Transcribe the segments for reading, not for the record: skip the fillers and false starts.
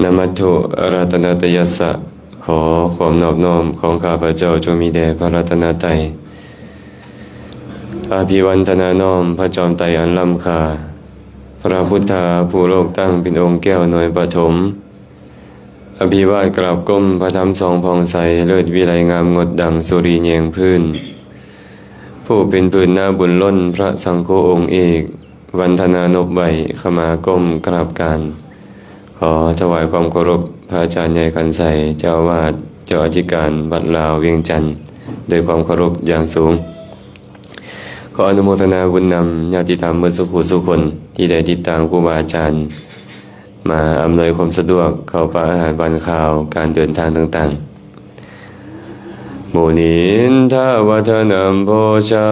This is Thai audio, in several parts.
นะมัตถุรัตนตยัสสะขอความนอบน้อมของข้าพเจ้าจงมีแด่พระรัตนตรัยอาภิวันทนาน้อมพระจอมไตรอันล้ำค่าพระพุทธาผู้โลกตั้งเป็นองค์แก้วหน่วยปฐมอภิวาทกราบก้มพระธรรมทรงผ่องใสเลิศวิไลงามงดดังสุรีแยงพื้นผู้เป็นพื้นหน้าบุญล้นพระสังฆองค์เอกวันธนานบใบขมาก้มกราบการขอถวายความเคารพพระอาจารย์ใหญ่ขันใสเจ้าอาวาสเจ้าอธิการวัดลาวเวียงจันทร์ด้วยความเคารพอย่างสูงขออนุโมทนาบุญนำญาติธรรมเมื่อสุขุสุคนที่ได้ติดตามครูบาอาจารย์มาอำนวยความสะดวกเข้าปะอาหารวันข่าวการเดินทางต่างๆโมนินทวัฒนัมโพชา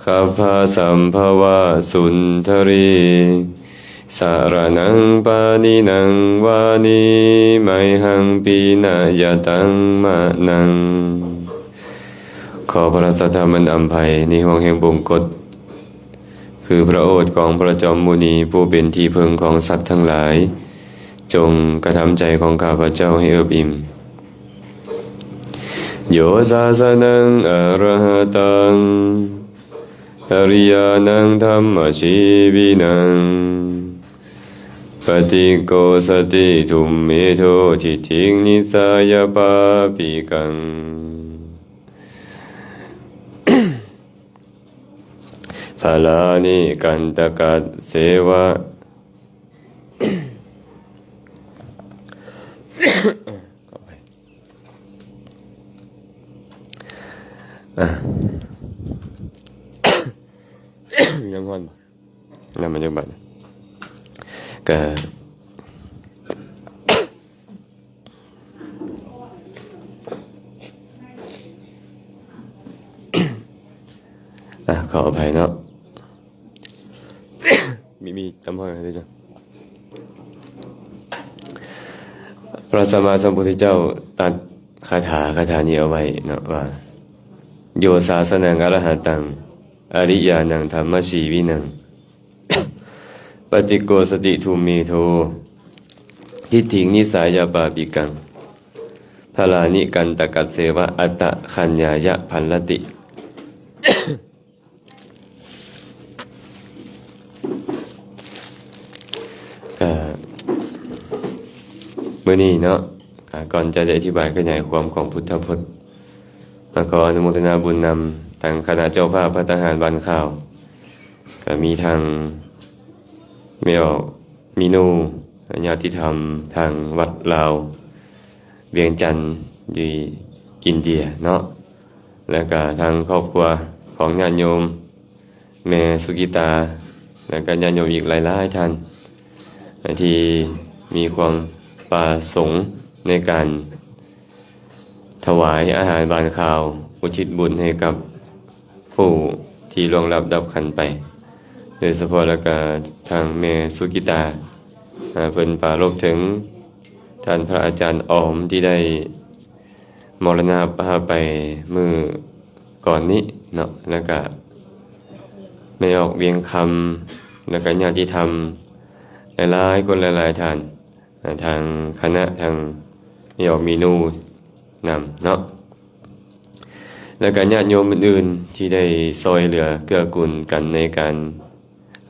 ขัพพาสัมภวะสุนทรีสารนังปานินังวานิไมหังปีนายตังมะนังขอพระสัทธรรมันอำไพในห้องแห่งบงกฎคือพระโอษฐ์ของพระจอมมุนีผู้เป็นที่พึ่งของสัตว์ทั้งหลายจงกระทำใจของข้าพเจ้าให้เอิบอิ่มโยสาสนังอรหัตังอริยานังธรรมชีวินังปฏิโกสติทุมเมโททิทิงนิสายปาปิกังภาลานิกันตกัสเสวะยังงอนนั่นมันยังบัดก็ขออภัยเนาะมีจำห้อยอะไรด้วยพระสัมมาสัมพุทธเจ้าตัดคาถานี้เอาไว้เนาะว่าโยสาสนังอรหัตังอริยานังธรรมชีวินังปฏิโกสติทุมเมโททิฏฐินิสายาปาปิกังพลานิกันตกัสเสวะอัตตะขัญญายะพันลติมื้อนี้เนาะก่อนจะได้อธิบายขยายความของพุทธพจน์ขออนุโมทนาบุญนำทางคณะเจ้าภาพพระทหารวันข่าวก็มีทางไม่ออกมีนูญาติธรรมทางวัดลาวเวียงจันทร์อยู่อินเดียเนาะแล้วก็ทางครอบครัวของญาติโยมแม่สุกิตาแล้วก็ญาติโยมอีกหลายๆท่านที่มีความประสงค์ในการถวายอาหารบานข่าวอุทิศบุญให้กับผู้ที่ล่วงลับดับขันไปโดยเฉพาะแล้วก็ทางแม่สุกิตาเพิ่นปรารภถึงท่านพระอาจารย์ออมที่ได้มรณภาพไปเมื่อก่อนนี้เนาะแล้วก็ไม่ออกเวียงคำแล้วก็ญาติธรรมหลายๆคนหลายๆท่านทางคณะทางไม่ออกมีนูนำเนาะแล้วก็ญาติโยมอื่นๆที่ได้ซอยเหลือเกื้อกูลกันในการ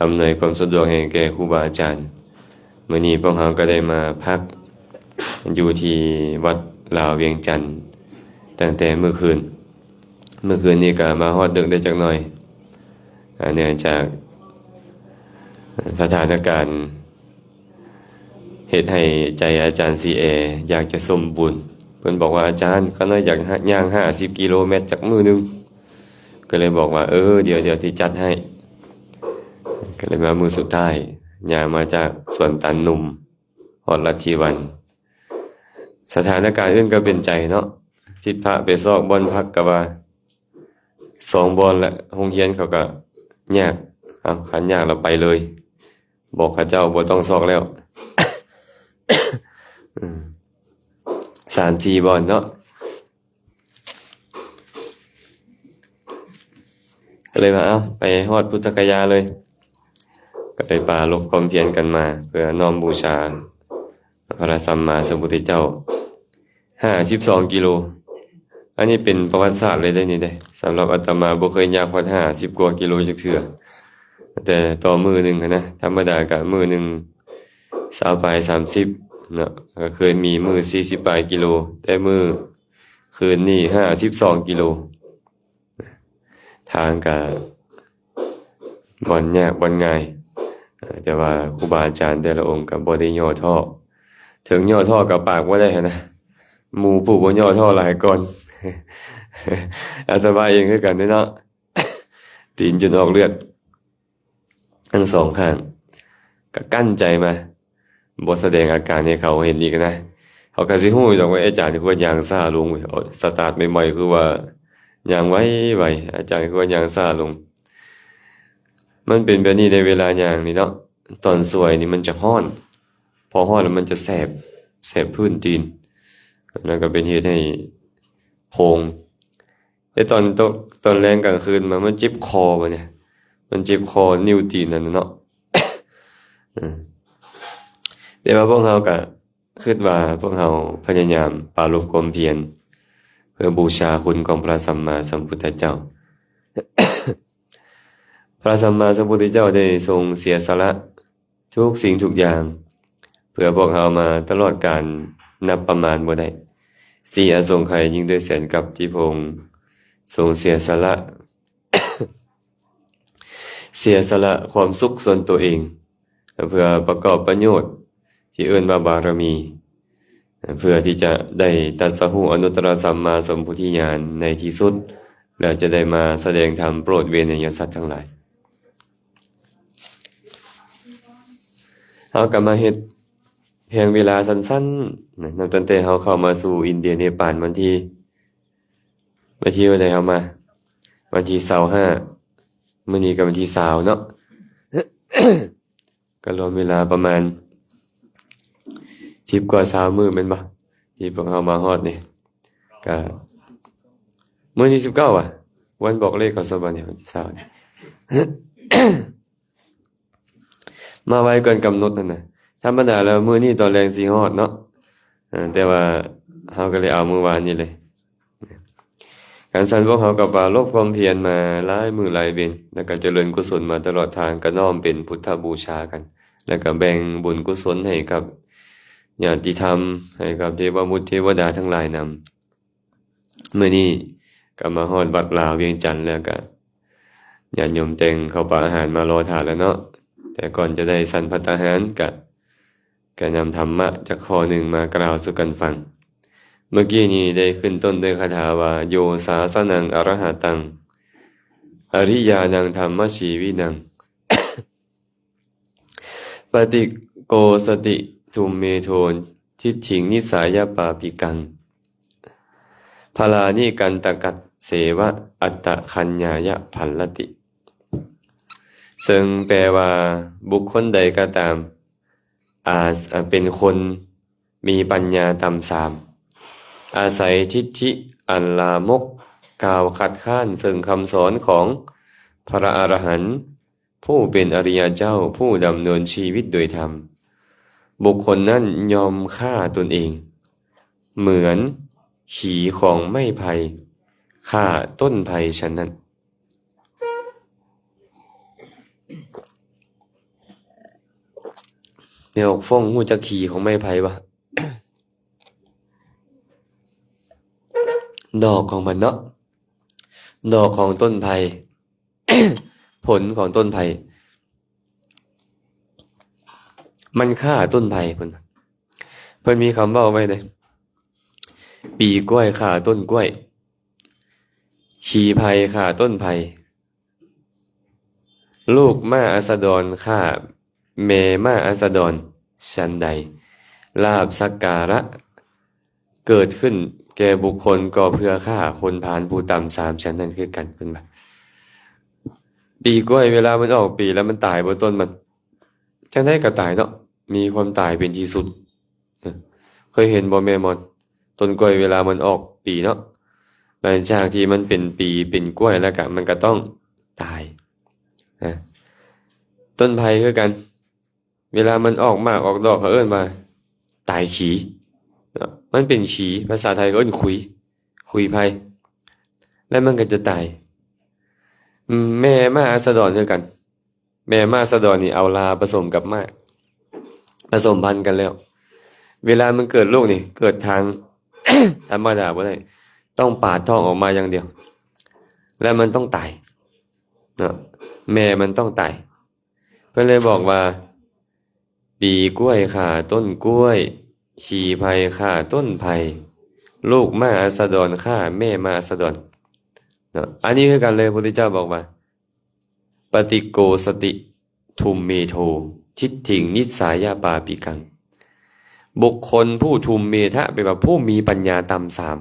อำนวยความสะดวกให้แก่ครูบาอาจารย์มื้อนี้พวกเราก็ได้มาพักอยู่ที่วัดลาวเวียงจันทร์ตั้งแต่เมื่อคืนนี้ก็มาฮอดดึกได้จักหน่อยเนื่องจากสถานการณ์เหตุให้ใจอาจารย์ซีเออยากจะสมบูรณ์เพิ่นบอกว่าอาจารย์เขาน้อยอยากย่าง50กิโลเมตรจากมือนึงก็เลยบอกว่าเดี๋ยวที่จัดให้ก็เลยมามือสุดท้ายย่างมาจากสวนตันหนุ่มฮอดลัทธิวันสถานการณ์อื่นก็เป็นใจเนาะทิศพระไปซอกบ่อนพักก็ว่า2บ่อนละโรงเรียนเขาก็ยากขันยากเราไปเลยบอกข้าเจ้าบ่ต้องซอกแล้ว3-4 บ่อนเนาะก็เลยว่าไปฮอดพุทธคยาเลยก็ได้ปรารภความเพียรกันมาเพื่อน้อมบูชา พระสัมมาสัมพุทธเจ้า52 กิโลอันนี้เป็นประวัติศาสตร์เลยได้นี่ได้สำหรับอาตมาบ่เคยย่างฮอด50 กว่ากิโลจักเทื่อแต่ต่อมื้อหนึงนะธรรมดาก็มื้อหนึง20ปลาย30เนาะก็เคยมีมื้อ40ปลายกิโลแต่มื้อคืนนี้52 กิโลทางก็บ่ยากบ่ง่ายแต่ว่าครูบาอาจารย์แต่ละองค์ก็บ่ได้ย่อท้อถึงย่อท้อกับปากบ่ได้นะหมู่ผู้บ่ย่อท้อหลายก่อน อาตมาเองคือกันเนาะ ตีนจนออกเลือดทั้งสองข้างก็กั้นใจมาบ่แสดงอาการให้เขาเห็นอีกนะเขาก็สิฮู้จักว่าอาจารย์คือว่าย่างซ่าลงเว้ยสตาร์ทใหม่ๆคือว่าย่างไวๆอาจารย์คือว่าย่างซ่าลงมันเป็นแบบนี้ในเวลาย่างนี่เนาะตอนสวยนี่มันจะร้อนพอร้อนแล้วมันจะแสบพื้นตีนแล้วก็เป็นเหตุให้โพงแต่ตอนแรงกลางคืนมันเจ็บคอบ่เนี่ยมันเจ็บคอนิ้วตีนนั่นเนาะ แต่ว่าพวกเราก็คิดว่าพวกเราพยายามปรารภความเพียรเพื่อบูชาคุณของพระสัมมาสัมพุทธเจ้า พระสัมมาสัมพุทธเจ้าได้ทรงเสียสละทุกสิ่งทุกอย่างเพื่อพวกเรามาตลอดการนับประมาณบ่ได้4 อสงไขยยิ่งด้วยแสนกับที่พระองค์ทรงเสียสละ เสียสละความสุขส่วนตัวเองเพื่อประกอบประโยชน์ที่เอิ้นว่าบารมีเพื่อที่จะได้ตรัสรู้อนุตตรสัมมาสัมพุทธิญาณในที่สุดแล้วจะได้มาแสดงธรรมโปรดเวไนยสัตว์ทั้งหลายเฮาก็มาเฮ็ดเพียงเวลาสั้นๆนับตั้งแต่เฮาเข้ามาสู่อินเดียเนปาลวันที่วันใดเฮามาวันที่25มื้อนี้ก็วันที่20เนาะ ก็รวมเวลาประมาณ10 กว่า20มื้อแม่นบ่ที่พวกเฮามาฮอดนี่ก็มื้อที่19อ่ะวันบอกเลขของสวรรค์เนี่ยวันที่20นี่ มาไว้ก่อนกำหนดนั่นน่ะธรรมดาแล้วมื้อนี้ตอนแรงสิฮอดเนาะแต่ว่าเฮาก็เลยเอามื้อวานนี้เลยการสั่นพวกเฮาก็ปรารภความเพียรมาหลายมื้อหลายเบ็นแล้วก็เจริญกุศลมาตลอดทางก็น้อมเป็นพุทธบูชากันแล้วก็แบ่งบุญกุศลให้กับญาติธรรมให้กับเทวบุตรเทวดาทั้งหลายนำมื้อนี้ก็มาฮอดวัดลาวเวียงจันทน์แล้วก็ญาติโยมแต่งข้าวปลาอาหารมารอทานแล้วเนาะแต่ก่อนจะได้สันภัตตาหารก็นำธรรมะจากข้อหนึ่งมากล่าวสู่กันฟังเมื่อกี้นี้ได้ขึ้นต้นด้วยคาถาว่าโยสาสนังอรหตังอริยานังธรรมชีวินัง ปฏิโกสติทุมเมโทนทิฏฐิงนิสายปาปิกังพลานิกันตกัสเสวะอัตตะคัญญายะพันลติซึ่งแปลว่าบุคคลใดก็ตามเป็นคนมีปัญญาต่ำทรามอาศัยทิฏฐิอันลามกกล่าวขัดข้านซึ่งคำสอนของพระอรหันต์ผู้เป็นอริยเจ้าผู้ดำเนินชีวิตโดยธรรมบุคคลนั้นยอมฆ่าตนเองเหมือนขีของไม้ไผ่ฆ่าต้นไผ่ฉะนั้นแนวฟ้องหูจักขีของไม้ไผ่วะ ดอกของมันเนาะดอกของต้นไผ่ ผลของต้นไผ่มันฆ่าต้นไผ่เพิ่นมีคำเว้าไว้เลยปีกล้วยฆ่าต้นกล้วยขีไผ่ฆ่าต้นไผ่ลูกม้าอัสดรฆ่าแม่ม้าอัสดรฉันใดลาภสักการะเกิดขึ้นแก่บุคคลก็เพื่อฆ่าคนพาลผู้ต่ำ3ชั้นนั่นคือกันเพิ่นว่าปีกล้วยเวลามันออกปีแล้วมันตายบนต้นมันจังได๋ก็ตายเนาะมีความตายเป็นที่สุดเคยเห็นบ่แม่มอนต้นกล้วยเวลามันออกปีเนาะหลังจากที่มันเป็นปีเป็นกล้วยแล้วก็มันก็ต้องตายต้นไผ่คือกันเวลามันออกมากออกดอกเขาเอิ้นว่า ตายขีเนาะมันเป็นขีภาษาไทยก็เป็นคุยภัยแล้วมันก็จะตายแม่ม้าอัสดรคือกัน แม่ม้าอัสดรนี่เอาลาผสมกับม้าผสมพันธุ์กันแล้ว เวลามันเกิดลูกนี่เกิดทาง ธรรมดาบ่ได้ต้องปาดท้องออกมาอย่างเดียว แล้วมันต้องตายเนาะแม่มันต้องตายเพิ่นเลยบอกว่าปีกล้วยข่าต้นกล้วยชีไผ่ข่าต้นไผ่ลูกม้าอัสดรข่าแม่ม้าอัสดรเนาะอันนี้คือกันเลยพระพุทธเจ้าบอกว่าปฏิโกสติทุมเมโททิฏฐิงนิสสายาปาปิกังบุคคลผู้ทุมเมทะเป็นแบบผู้มีปัญญาต่ำสาม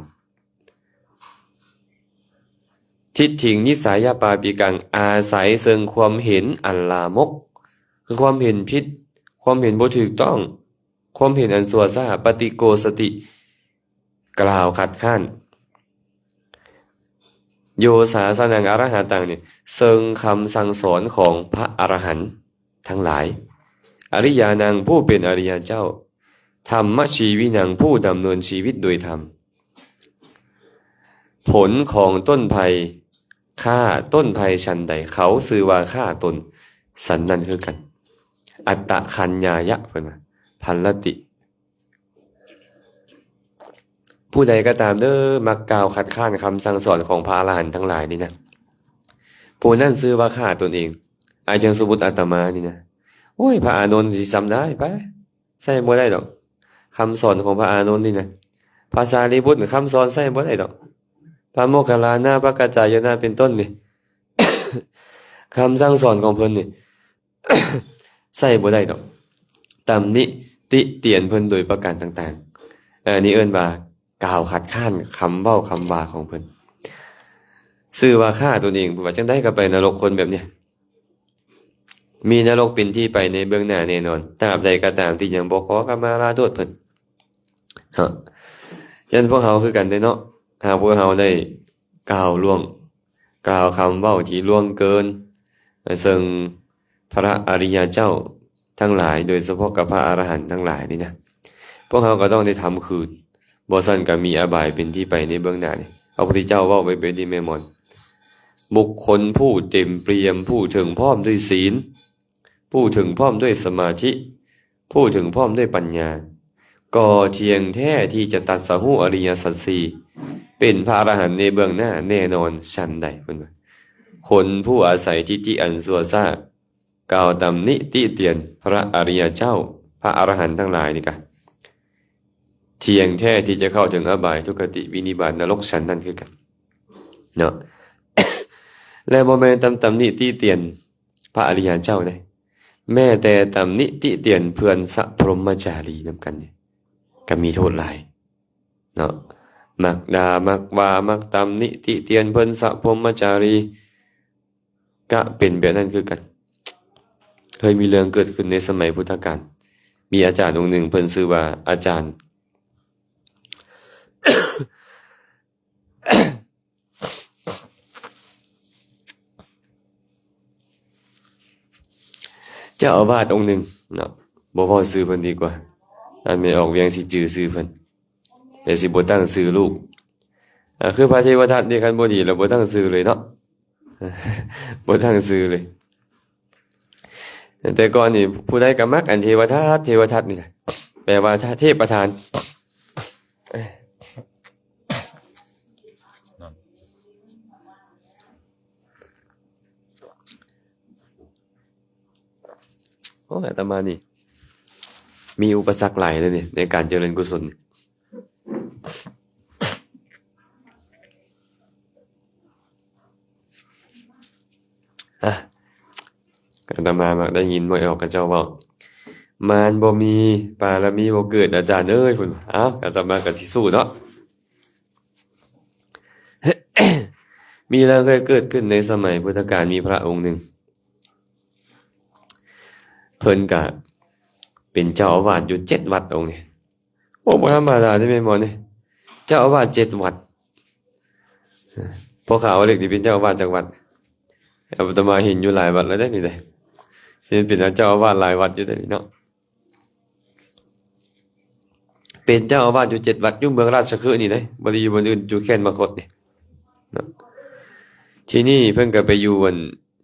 ทิฏฐิงนิสสายาปาปิกังอาศัยเซิงความเห็นอันลามกคือความเห็นผิดความเห็นบ่ถูกต้องความเห็นอันสัวซ่าปฏิโกสติกล่าวขัดข้านโยสาสนังอรหัตังเนี่ยเซิงคำสั่งสอนของพระอรหันต์ทั้งหลายอริยานังผู้เป็นอริยเจ้าธรรมชีวินังผู้ดำเนินชีวิตโดยธรรมผลของต้นไผ่ฆ่าต้นไผ่ชันใดเขาซื้อว่าฆ่าตนสันนั่นคือกันอัตตะคัญญายะเพิ่นว่าพันลติผู้ใดก็ตามเด้อมักกล่าวคัดค้านคำสั่งสอนของพระอรหันต์ทั้งหลายนี่นะผู้นั้นซื้อว่าฆ่าตนเองอาจารย์สมมุติอาตมานี่นะโอ้ยพระอานนท์สิซ้ำได้ไปใส่บ่ได้ดอกคำสอนของพระอานนท์นี่นะภาษาลีบุตรคำสอนใส่บ่ได้ดอกพระโมคคัลลานะพระกัจจายนะเป็นต้นนี่ คำสั่งสอนของเพิ่นนี่ ใส่บ่ได้ดอกตำหนิติเตียนเพิ่นโดยประการต่างๆอันนี้เอิ้นว่ากล่าวขัดข้านคำเว้าคำว่าของเพิ่นชื่อว่าฆ่าตนเองผู้ว่าจังได๋ก็ไปนรกคนแบบเนี้ยมีนรกเป็นที่ไปในเบื้องหน้าแน่นอนตราบใดก็ตามที่ยังบ่ขอขมาลาโทษเพิ่นเนาะฉะนั้นพวกเฮาคือกันเด้เนาะหากพวกเฮาได้กล่าวล่วงกล่าวคำเว้าที่ล่วงเกินซึ่งพระอริยเจ้าทั้งหลายโดยเฉพาะกับพระอรหันต์ทั้งหลายนี่นะพวกเฮาก็ต้องได้ทำคืนบ่ซั่นก็มีอบายเป็นที่ไปในเบื้องหน้านี่พระพุทธเจ้าเว้าไว้เป็นที่แม่มอนบุคคลผู้เต็มเปี่ยมผู้ถึงพร้อมด้วยศีลผู้ถึงพร้อมด้วยสมาธิผู้ถึงพร้อมด้วยปัญญาก็เทียงแท้ที่จะตัดสหูอริยสัจสี่เป็นพระอรหันต์ในเบื้องหน้าแน่นอนชันใดเพิ่นว่าคนผู้อาศัยทิฏฐิอันซั่วซ่ากล่าวตำหนิติเตียนพระอริยเจ้าพระอรหันต์ทั้งหลายนี่กะเทียงแท้ที่จะเข้าถึงอบายทุกขติวินิบาตนรกชั้นนั้นคือกันเนาะ และบ่แม่นตำหนิติเตียนพระอริยเจ้าได้แม้แต่ตำหนิติเตียนเพื่อนสัพพรหมจารีนำกันเนี่ยก็มีโทษหลายเนาะมักด่ามักว่ามักตำหนิติเตียนเพิ่นสัพพรหมจารีก็เป็นแบบนั้นคือกันเคยมีเรื่องเกิดขึ้นในสมัยพุทธกาลมีอาจารย์องค์หนึ่งเพิ่นชื่อว่าอาจารย์ เจ้าอาวาสองค์หนึ่งเนาะบ่พอชื่อเพิ่นดีกว่าอันไม่ออกเวียงสิจื่อชื่อเพิ่นแต่สิบ่ตั้งชื่อลูกคือพระเทวทัตนี่คันบ่ดีแล้วบ่ตั้งชื่อเลยเนาะ บ่ตั้งชื่อเลยแต่ก่อนนี่ผู้ใดก็มักอันเทวทัตนี่แหละแปลว่าเทพประธานโอ้อาตมานี่มีอุปสรรคหลายเลยนี่ในการเจริญกุศลอาตมามักได้ยินบ่ออกกับเจ้าเว้ามารบ่มีบารมีบ่เกิดอาจารย์เอ้ยพุ่นอาตมาก็สิสู้เนาะ มีเรื่องเคยเกิดขึ้นในสมัยพุทธกาลมีพระองค์หนึ่งเพิ่นก็เป็นเจ้าอาวาสอยู่7วัดองค์นี่โอ้บ่ธรรมดาได้แม่หมอนี่เจ้าอาวาส7วัดพอข่าวเล็กนี่เป็นเจ้าอาวาสจังหวัดอาตมาเห็นอยู่หลายวัดแล้วได้นี่ได้สิเป็นเจ้าอาวาสหลายวัดอยู่ได้นี่เนาะ เป็นเจ้าอาวาสอยู่7 วัดอยู่เมืองราชคฤห์นี่เด้บ่ได้อยู่บนอื่นอยู่แค่นมคธนี่เนาะทีนี้เพิ่นก็ไปอยู่บน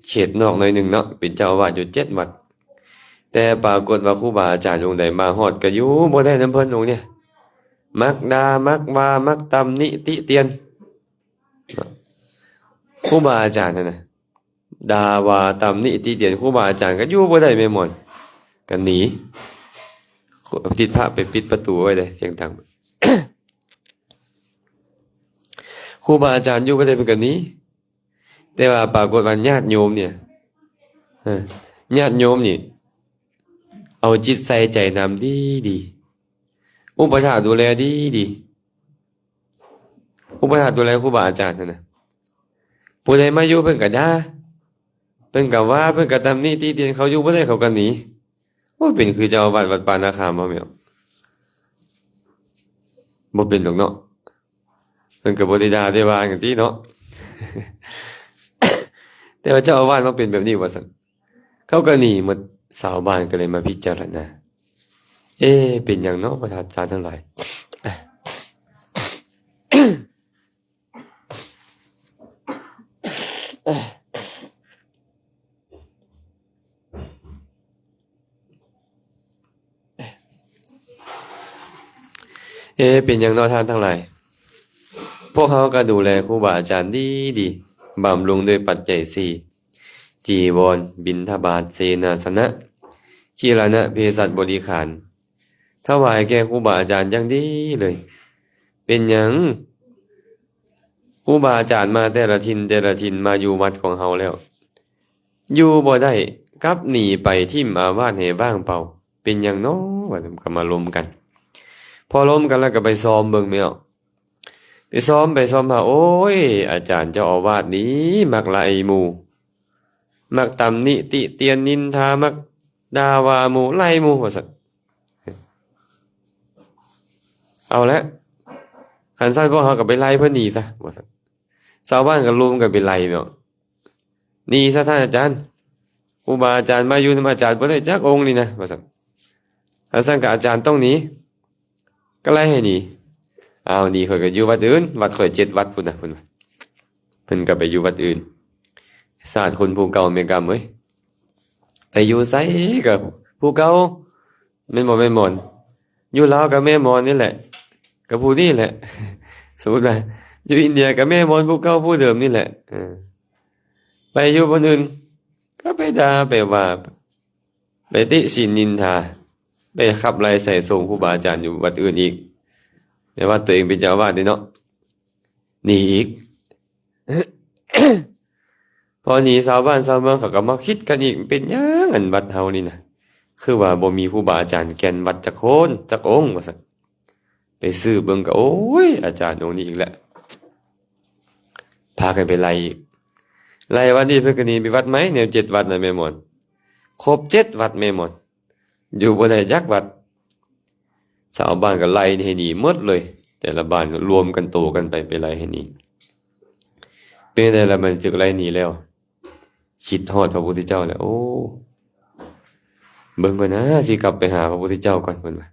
เขตนอกหน่อยหนึงเนาะเป็นเจ้าอาวาสอยู่7 วัดแต่ปรากฏว่าครูบาอาจารย์องค์ใดมาฮอดก็อยู่บ่ได้นำเพิ่นองค์เนี่ยมักด่ามักว่ามักตำหนิติเตียนครูบาอาจารย์นั่นน่ะด่าว่าตำหนิติเตียนครูบาอาจารย์ก็อยู่บ่ได้แม่หมอนก็หนีติดพระไปปิดประตูไว้เลยเสียงดัง ครูบาอาจารย์อยู่บ่ได้เพิ่นก็หนีแต่ว่าปรากฏว่าญาติโยมเนี่ยญาติโยมนี่เอาจิตใส่ใจนำดีอุปถากดูแลดีอุปถากดูแลครูบาอาจารย์นั่นน่ะผู้ใดมาอยู่เพิ่นก็ด่าเพิ่นก็ว่าเพิ่นก็ตำหนิติเตียนเขาอยู่บ่ได้เขาก็หนีโอ้ยเป็นคือเจ้าอาวาสวัดป่านาคามบ่แม่นบ่เป็นดอกเนาะเพิ่นก็บ่ได้ด่าได้ว่ากันติเนาะ แต่ว่าเจ้าอาวาสมาเป็นแบบนี้ว่าซั่นเขาก็หนีหมดชาวบ้านก็เลยมาพิจารณาเป็นหยังเนาะประชาชนทั้งหลาย เป็นหยังเนาะท่านทั้งหลายพวกเขาก็ดูแลครูบาอาจารย์ดีบำรุงด้วยปัจจัย4จีวรบิณฑบาตเสนาสนะขีรณะเภสัชบริขารถวายแก่ครูบาอาจารย์อย่างดีเลย เป็นหยังครูบาอาจารย์มาแต่ละถิ่นมาอยู่วัดของเฮาแล้วอยู่บ่ได้กลับหนีไปทิ่มอาวาสให้ว่างเปล่าเป็นหยังเนาะว่าก็มาล้มกันพอล้มกันแล้วก็ไปซ้อมเบิ่งแม่นไปซ้อมมาโอ้ยอาจารย์เจ้าอาวาสนี้มักไล่หมู่มักตำหนิติเตียนนินทามักด่าว่าหมู่ไล่หมู่ว่าซั่นเอาละคันซั่นพวกเฮาก็ไปไล่เพิ่นหนีซะว่าซั่นชาวบ้านก็รุมกันไปไล่เนาะหนีซะท่านอาจารย์ครูบาอาจารย์มาอยู่นำอาจารย์บ่ได้จักองค์นี่นะว่าซั่นถ้าซั่นก็อาจารย์ต้องหนีก็ไล่ให้หนีหนีข่อยก็อยู่วัดอื่นวัดข่อย7 วัดพุ่นน่ะเพิ่นก็ไปอยู่วัดอื่นศาสตร์คนผู้เก่าแม่นกรรมเอ้ยไปอยู่ไสก็ผู้เก่าแม่นบ่แม่นหมอนอยู่ลาวก็แม่หมอนนี่แหละก็ผู้นี้แหละสมมุติว่าอยู่อินเดียก็แม่หมอนผู้เก่าผู้เดิมนี่แหละไปอยู่บนอื่นก็ไปด่าไปว่าไปติฉินนินทาไปขับไล่ใส่ส่งครูบาอาจารย์อยู่วัดอื่นอีกแต่ว่าตัวเองเป็นเจ้าอาวาสนี่เนาะหนีอีก พอหนีชาวบ้านชาวเมืองเขาก็มาคิดกันอีกเป็นหยังอันวัดเฮานี่นะคือว่าบ่มีครูบาอาจารย์แก่นวัดจักคนจักองค์ว่าซั่นไปซื้อเบิ่งก็โอ้ยอาจารย์องค์นี้อีกแล้วพากันไปไล่อีกไล่วันนี้เพิ่นก็หนีไปวัดไหมแนว7 วัดน่ะแม่หมอนครบ7 วัดแม่หมอนอยู่บ่ได้จักวัดชาวบ้านก็ไล่ให้หนีหมดเลยแต่ละบ้านก็รวมกันโตกันไปไล่ให้หนีเป็นไดล่ะมันจึกไล่หนีแล้วคิดฮอดพระพุทธเจ้าแล้วโอ้เบิ่งก่อนนะสิกลับไปหาพระพุทธเจ้าก่อนเพิ่นว่า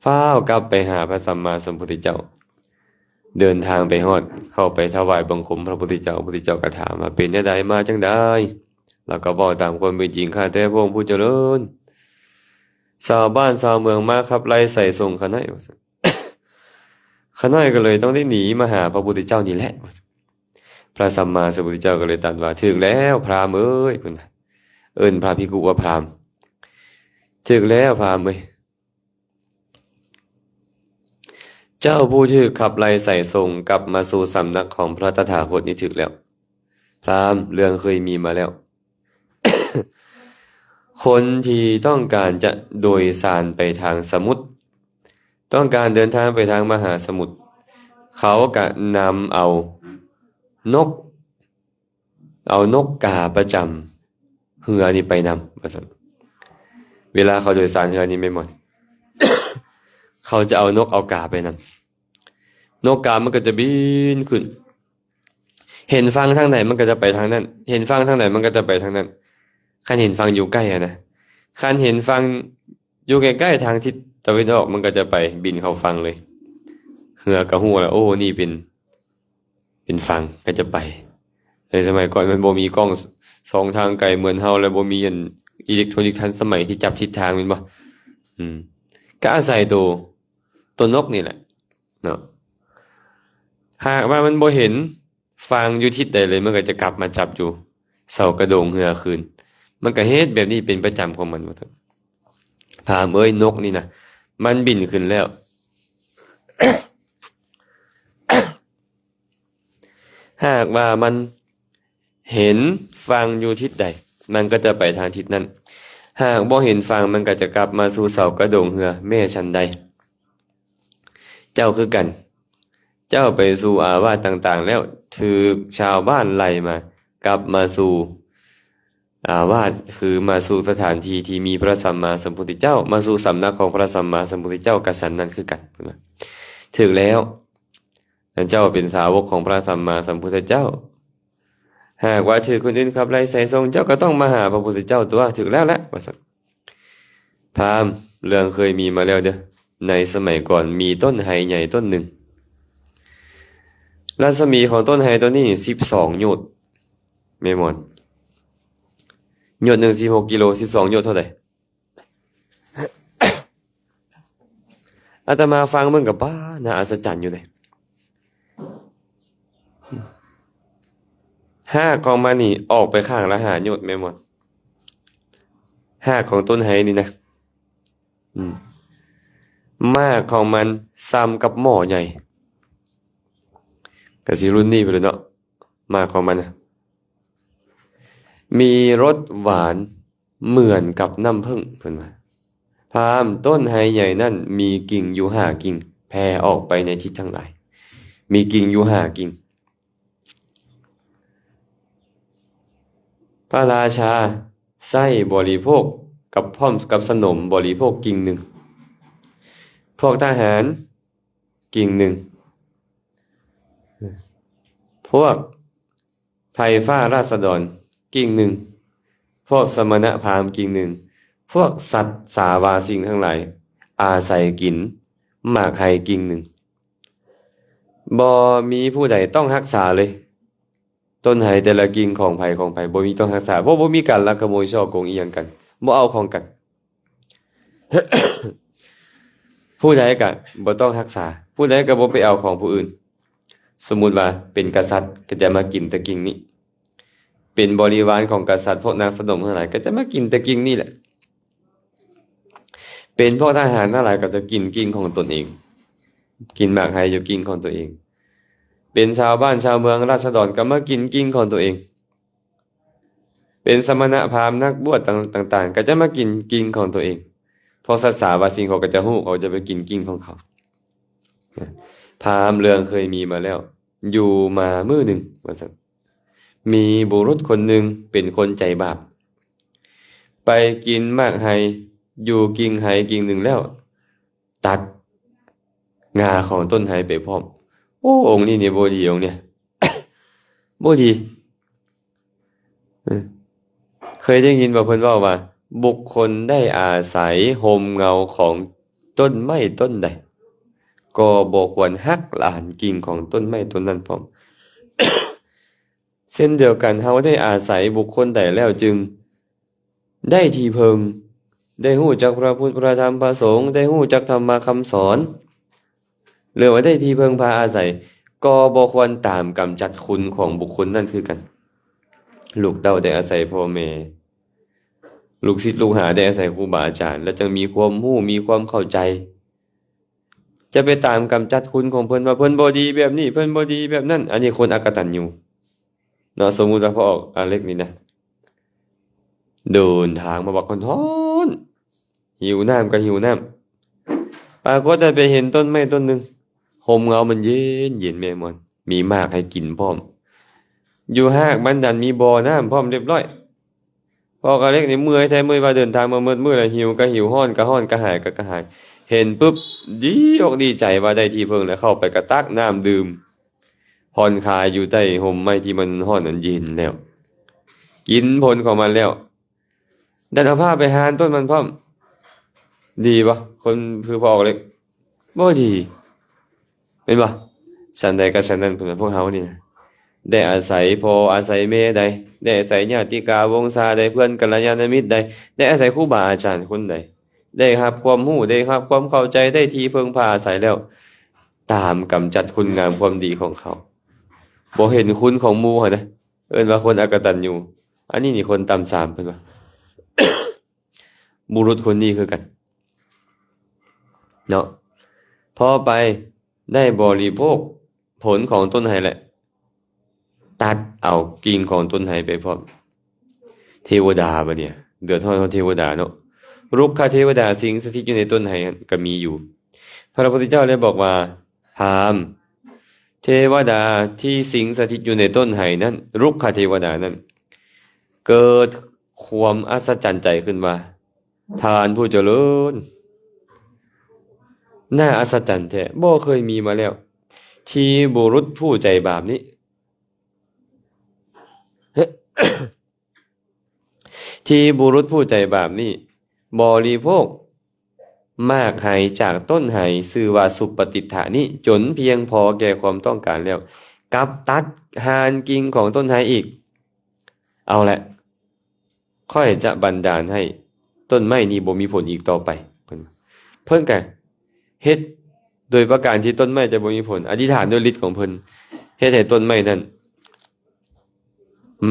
ฟ้าวกลับไปหาพระสัมมาสัมพุทธเจ้าเดินทางไปฮอดเข้าไปถวายบังคมพระพุทธเจ้าพระพุทธเจ้าก็ถามว่าเป็นจังไดมาจังไดแล้วก็บอกตามความเป็นจริงข้าแต่พระองค์ผู้เจริญชาวบ้านชาวเมืองมาขับไล่ใส่ส่งข้าน้อยว่าซั่น ข้าน้อยก็เลยต้องได้หนีมาหาพระพุทธเจ้านี่แหละพระสัมมาสัมพุทธเจ้าก็เลยตรัสว่าถึกแล้วพราหมณ์เอ้ยเพิ่นเอิ้นพระภิกขุว่าพราหมณ์ถึกแล้วพราหมณ์เอ้ยเจ้าผู้ถูกขับไล่ใส่ส่งกลับมาสู่สำนักของพระตถาคตนี้ถึกแล้วพราหมณ์เรื่องเคยมีมาแล้ว คนที่ต้องการจะโดยสารไปทางสมุทรต้องการเดินทางไปทางมหาสมุทรเขาก็นำเอานกกาประจำเรือนี่ไปนำว่าซั่นเวลาเขาโดยสารเรือนี้ไม่หมด เขาจะเอานกเอากาไปนำนกกามันก็จะบินขึ้นเห็นฟังทางไหนมันก็จะไปทางนั้นเห็นฟังทางไหนมันก็จะไปทางนั้นคันเห็นฟังอยู่ใกล้นะคันเห็นฟัง อยู่ใกล้ๆทางทิศตะวันออกมันก็จะไปบินเข้าฝั่งเลยเหือก็ฮู้แล้วโอ้นี่เป็นฝั่งก็จะไปในสมัยก่อนมันบ่มีกล้องสองทางไกลเหมือนเฮาแล้วบ่มีอันอิเล็กทรอนิกส์ทันสมัยที่จับทิศทางแม่นบ่อืมก็อาศัยตัวนกนี่แหละเนาะหากว่ามันบ่เห็นฝั่งอยู่ทิศใดเลยมันก็จะกลับมาจับอยู่เสากระโดงเหือคืนมันก็เฮ็ดแบบนี้เป็นประจำของมันว่าซั่นถามเอ้ยนกนี่นะมันบินขึ้นแล้ว หากว่ามันเห็นฝั่งอยู่ทิศใดมันก็จะไปทางทิศนั้นหากบ่เห็นฝั่งมันก็จะกลับมาสู่เสากระโดงเหือแม่ฉันใดเจ้าคือกันเจ้าไปสู่อาวาสต่างๆแล้วถูกชาวบ้านไล่มากลับมาสู่อาวาสคือมาสู่สถานที่ที่มีพระสัมมาสัมพุทธเจ้ามาสู่สำนักของพระสัมมาสัมพุทธเจ้ากษัตริย์นั้นคือกันถึงแล้วเจ้าเป็นสาวกของพระสัมมาสัมพุทธเจ้าหากว่าถือคนอื่นขับไล่ใส่ทรงเจ้าก็ต้องมาหาพระพุทธเจ้าตัวถึงแล้วแหละว่าซั่นพราหมณ์เรื่องเคยมีมาแล้วเด้อในสมัยก่อนมีต้นไฮใหญ่ต้นหนึ่งรัศมีของต้นไฮต้นนี้12โยชน์แม่มอนโยชน์หนึ่ง16กิโล12โยชน์เท่าไหร่ อาตมาฟังมึงกับบ้าน่าอัศจรรย์อยู่เลยห้าของมันนี่ออกไปข้างละหาโยชน์แม่มอนห้าของต้นไฮนี่นะมากของมันซ้ำกับหม้อใหญ่ก็สิรุ่นนี้ไปเลยเนาะมากของมันนะมีรสหวานเหมือนกับน้ำผึ้งเพิ่นว่าพราหมณ์ต้นไฮใหญ่นั่นมีกิ่งอยู่5กิ่งแผ่ออกไปในทิศทั้งหลายมีกิ่งอยู่5กิ่งพระราชาไส้บริโภคกับพร้อมกับสนมบริโภคกิ่งหนึ่งพวกทหารกิ่งหนึ่งพวกไพร่ฟ้าราษฎรกิ่งหนึ่งพวกสมณพราหมณ์กิ่งหนึ่งพวกสัตว์สาวาสิ่งทั้งหลายอาศัยกินหมากไฮกิ่งหนึ่งบ่มีผู้ใดต้องรักษาเลยต้นไฮแต่ละกิ่งของไผบ่มีต้องรักษาบ่มีการลักขโมยฉ้อโกงอีหยังกันบ่เอาของกัน ผู้ใดก็บ่ต้องรักษาผู้ใดก็บ่ไปเอาของผู้อื่นสมมุติว่าเป็นกษัตริย์ก็จะมากินแต่กิ่งนี้เป็นบริวารของกษัตริย์พวกนางสนมทั้งหลายก็จะมากินแต่กิ่งนี่แหละเป็นพวกทหารทั้งหลายก็จะกินกิ่งของตนเองกินหมากไฮอยู่กิ่งของตัวเองเป็นชาวบ้านชาวเมืองราษฎรก็มากินกิ่งของตัวเองเป็นสมณพราหมณ์นักบวชต่างๆก็จะมากินกิ่งของตัวเองพอสัตว์สาวาสิ่งเขาก็จะฮู้เขาจะไปกินกิ่งของเขาพราหมณ์เรื่องเคยมีมาแล้วอยู่มามื้อหนึ่งว่าซั่นมีบุรุษคนหนึ่งเป็นคนใจบาปไปกินหมากไฮอยู่กิ่งไฮกิ่งหนึ่งแล้วตัดงาของต้นไฮไปพร้อมโอ้องค์นี้เนี่ยบ่ดีองค์เนี่ย บ่ดีเคยได้ยินว่าเพิ่นเว้าว่าบุคคลได้อาศัยห่มเงาของต้นไม้ต้นใดก็บ่ควรหักหลานกิ่งของต้นไม้ต้นนั้นพร้อม เช่นเดียวกันเฮาได้อาศัยบุคคลใดแล้วจึงได้ที่พึงได้ฮู้จักพระพุทธพระธรรมพระสงฆ์ได้ฮู้จักธรรมะคำสอนหรือว่าได้ที่พึงพาอาศัยก็บ่ควรตามกำจัดคุณของบุคคลนั้นคือกันลูกเต้าได้อาศัยพ่อแม่ลูกศิษย์ลูกหาได้อาศัยครูบาอาจารย์และจึงมีความรู้มีความเข้าใจจะไปตามกำจัดคุณของเพิ่นว่าเพิ่นบ่ดีแบบนี้เพิ่นบ่ดีแบบนั้นอันนี้คนอกตัญญูเนาะสมมุติว่าพ่ออาเล็กนี่นะเดินทางมาบักร้อนหิวน้ำก็หิวน้ำปรากฏได้ไปเห็นต้นไม้ต้นหนึ่งห่มเงามันเย็นแม่มอนมีหมากให้กินพร้อมอยู่หากมันดันมีบ่อน้ำพร้อมเรียบร้อยพอกระเล็กนี่เมื่อยแท้เมื่อยว่าเดินทางมามื้อละหิวก็หิวร้อนก็ร้อนกระหายก็กระหายเห็นปุ๊บดีอกดีใจว่าได้ที่พึ่งแล้วเข้าไปกระตักน้ำดื่มผ่อนคลายอยู่ใต้ห่มไม้ที่มันร้อนอันเย็นแล้วกินผลของมันแล้วดันเอาผ้าไปหานต้นมันพร้อม ดีปะคนคือพอเล็กบ่ดีเป็นปะฉันใดก็ฉันนั้นเพื่อนพวกเฮานี่นะได้อาศัยพออาศัยแม่ใดได้อาศัยญาติกาวงศาใดเพื่อนกัลยาณมิตรใดได้อาศัยครูบาอาจารย์คนใดได้ครับความรู้ได้ครับความเข้าใจได้ที่พึ่งพาอาศัยแล้ว ตามกำจัดคุณงามความดีของเขาบ่เห็นคุณของหมู่หั่นนะเอิ้นว่าคนอกตัญญูอันนี้นี่คนต่ำทรามเพิ่นว่าบุรุษคนนี้คือกันเนาะพอไปได้บริโภคผลของต้นไม้แหละตัดเอากิ่งของต้นไม้ไปพร้อมเทวดาบัดเนี่ยเดือดร้อนของเทวดาเนาะรุกขเทวดาสิงสถิตอยู่ในต้นไม้ก็มีอยู่พระพุทธเจ้าเลยบอกว่าพราหมณ์เทวดาที่สิงสถิตอยู่ในต้นไม้นั้นรุกขเทวดานั้นเกิดความอัศจรรย์ใจขึ้นว่าทานผู้เจริญน่าอัศจรรย์แท้บ่เคยมีมาแล้วที่บุรุษผู้ใจบาปนี้ ที่บุรุษผู้ใจบาปนี้บริโภคมากไหจากต้นไหชื่อว่าสุปฏิฐานี้จนเพียงพอแก่ความต้องการแล้วกับตัดหานกิ่งของต้นไหอีกเอาแหละค่อยจะบันดาลให้ต้นไม้นี้บ่มีผลอีกต่อไปเพิ่นก็เฮ็ดโดยประการที่ต้นไม้จะบ่มีผลอธิษฐานด้วยฤทธิ์ของเพิ่นเฮ็ดให้ต้นไม้นั้น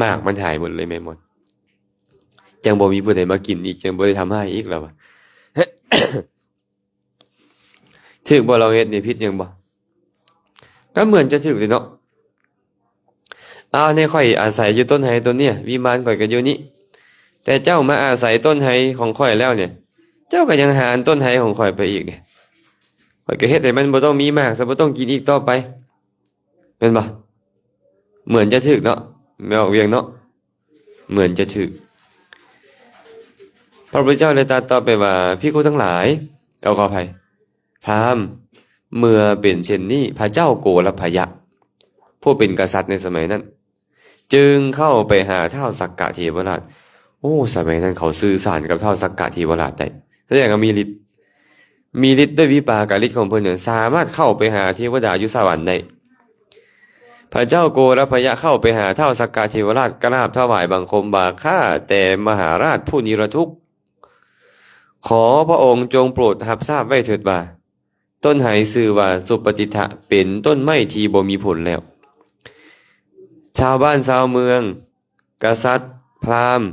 มากมันหายหมดเลยแม่หมดจังบ่มีผู้ใดมากินอีกจังบ่ได้ทำให้อีกแล้ว ถึกบ่เราเฮ็ดนี่ผิดยังบ่ก็เหมือนจะถึกเลยเนาะในข่อยอาศัยอยู่ต้นไห้ต้นเนี้ยวิมานข่อยก็อยู่นี่แต่เจ้ามาอาศัยต้นไห้ของข่อยแล้วเนี่ยเจ้าก็ยังหาต้นไห้ของข่อยไปอีกเนี่ยข่อยก็เฮ็ดให้มันบ่ต้องมีมากซะบ่ต้องกินอีกต่อไปเป็นบ่เหมือนจะถึกเนาะแม่ออกเวียงเนาะเหมือนจะถึกพระพุทธเจ้าเลยตรัสต่อไปว่าภิกษุทั้งหลายเอาขออภัยพราหมณ์เมื่อเป็นเช่นนี้พระเจ้าโกรพยะผู้เป็นกษัตริย์ในสมัยนั้นจึงเข้าไปหาท้าวสักกะเทวราชสมัยนั้นเขาสื่อสารกับท้าวสักกะเทวราชได้แสดงว่ามีฤทธิ์ด้วยวิปากฤทธิ์ของเพิ่นเนี่ยสามารถเข้าไปหาเทวดาอยู่สวรรค์ได้พระเจ้าโกรพยะเข้าไปหาท้าวสักกะเทวราชกราบถวายบังคมบาข้าแต่มหาราชผู้นิรทุกข์ขอพระองค์จงโปรดรับทราบไว้เถิดว่าต้นไหชื่อว่าสุปฏิทะเป็นต้นไม้ที่บ่มีผลแล้วชาวบ้านชาวเมืองกษัตริย์พราหมณ์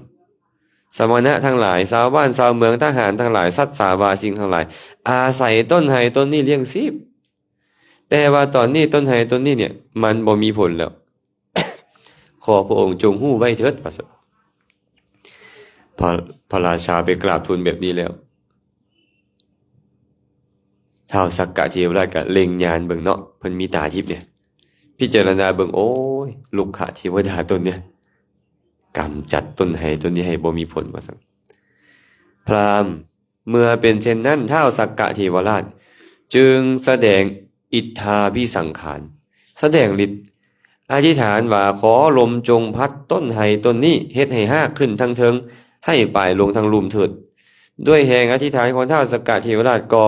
สมณะทั้งหลายชาวบ้านชาวเมืองทหารทั้งหลายสัตว์สาวาสิ่งทั้งหลายอาศัยต้นไหต้นนี้เลี้ยงชีพแต่ว่าตอนนี้ต้นไหต้นนี้เนี่ยมันบ่มีผลแล้ว ขอพระองค์จงหู้ไว้เถิดว่าพระราชาไปกราบทูลแบบนี้แล้วท้าวสักกะเทวราชก็เล็งญาณเบิ่งเนาะเพิ่นมีตาทิพย์เนี่ยพิจารณาเบิ่งลูกขเทวดาต้นเนี่ยกำจัดต้นไหต้นนี้ให้บ่มีผลว่าซั่นพราหมณ์เมื่อเป็นเช่นนั้นท้าวสักกะเทวราชจึงแสดงอิทธาภิสังขารแสดงฤทธิ์อธิษฐานว่าขอลมจงพัดต้นไหต้นนี้เฮ็ดให้หากขึ้นทั้งเทิงให้ปลายลงทางลุ่มเถิดด้วยแห่งอธิษฐานของท้าวสักกะเทวราชก็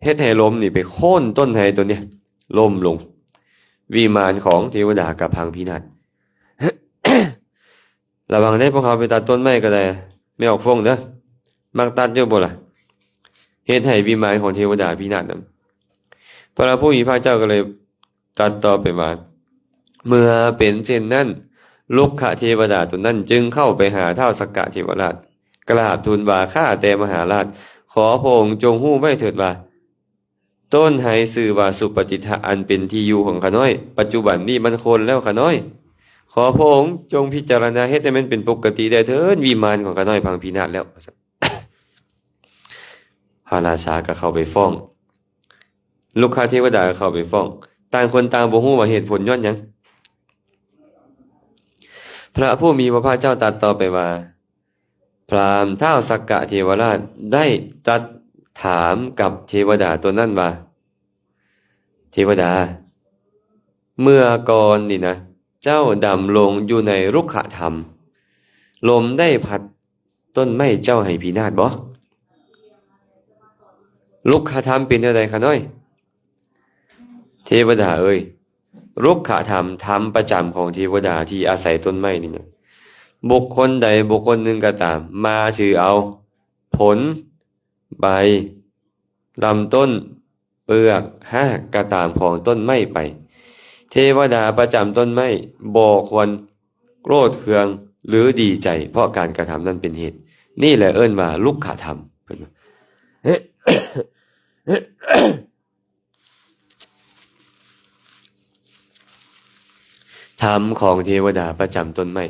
เฮ็ดให้ลมนี่ไปโค่นต้นไหต้นเนี้ยล่มลงวิมานของเทวดากับพังพินาศ ระวังได้พวกเขาไปตัดต้นไม้ก็ได้ไม่ออกฟงเด้อมักตัดอยู่บ่ล่ะเฮ็ดให้วิมานของเทวดาพินาศนำพระผู้มีพระเจ้าก็เลยตรัสต่อไปว่าเมื่อเป็นเช่นนั้นลูกขเทวดาตนนั้นจึงเข้าไปหาท้าวสักกะเทวราชกราบทูลว่าข้าแต่มหาราชขอพระองค์จงหู้ไว้เถิดว่าต้นไหชื่อว่าสุปฏิทะอันเป็นที่อยู่ของข้าน้อยปัจจุบันนี้มันโคนแล้วข้าน้อยขอพระองค์จงพิจารณาเฮ็ดให้มันเป็นปกติได้เถิดวิมานของข้าน้อยพังพินาศแล้ว พระราชาก็เข้าไปฟ้องลูกค้าเทวดาก็เข้าไปฟ้องต่างคนต่างบ่ฮู้ว่าเหตุผลย้อนหยังพระผู้มีพระภาคเจ้าตรัสต่อไปว่าพราหมณ์ท้าวสักกะเทวราชได้ตรัสถามกับเทวดาตัวนั้นว่าเทวดาเมื่อก่อนนี่นะเจ้าดำลงอยู่ในรุกขธรรมลมได้พัดต้นไม้เจ้าให้พินาศบ่ รุกขธรรมเป็นแนวใดคะน้อยเทวดาเอ้ยรุกขธรรมธรรมประจำของเทวดาที่อาศัยต้นไม้นี่นะบุคคลใดบุคคลหนึ่งก็ตามมาถือเอาผลใบลำต้นเปลือกหากกระตามของต้นไม้ไปเทวดาประจำต้นไม้บ่ควรโกรธเคืองหรือดีใจเพราะการกระทำนั้นเป็นเหตุนี่แหละเอิ้นว่ารุกขธรรมเพิ่นว่า ธรรมของเทวดาประจำต้นไม้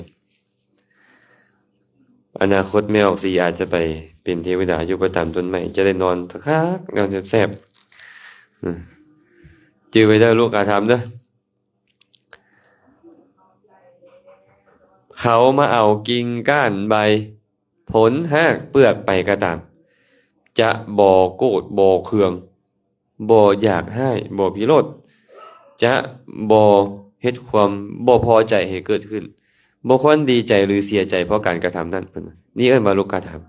อนาคตแม่ออกสีอาจจะไปเป็นเทวดาอยู่ประจำต้นไม้จะได้นอนคักนอนแซ่บๆจือไว้เด้อลูกอาธรรมเด้อเขามาเอากิ่งก้านใบผลหากเปลือกไปก็ตามจะบ่โกรธบ่เคืองบ่อยากให้บ่พิโรธจะบ่เฮ็ดความบ่พอใจให้เกิดขึ้นบ่ควรดีใจหรือเสียใจเพราะการกระทำนั้นเพิ่นนี่เอิ้นว่ารุกขธรรม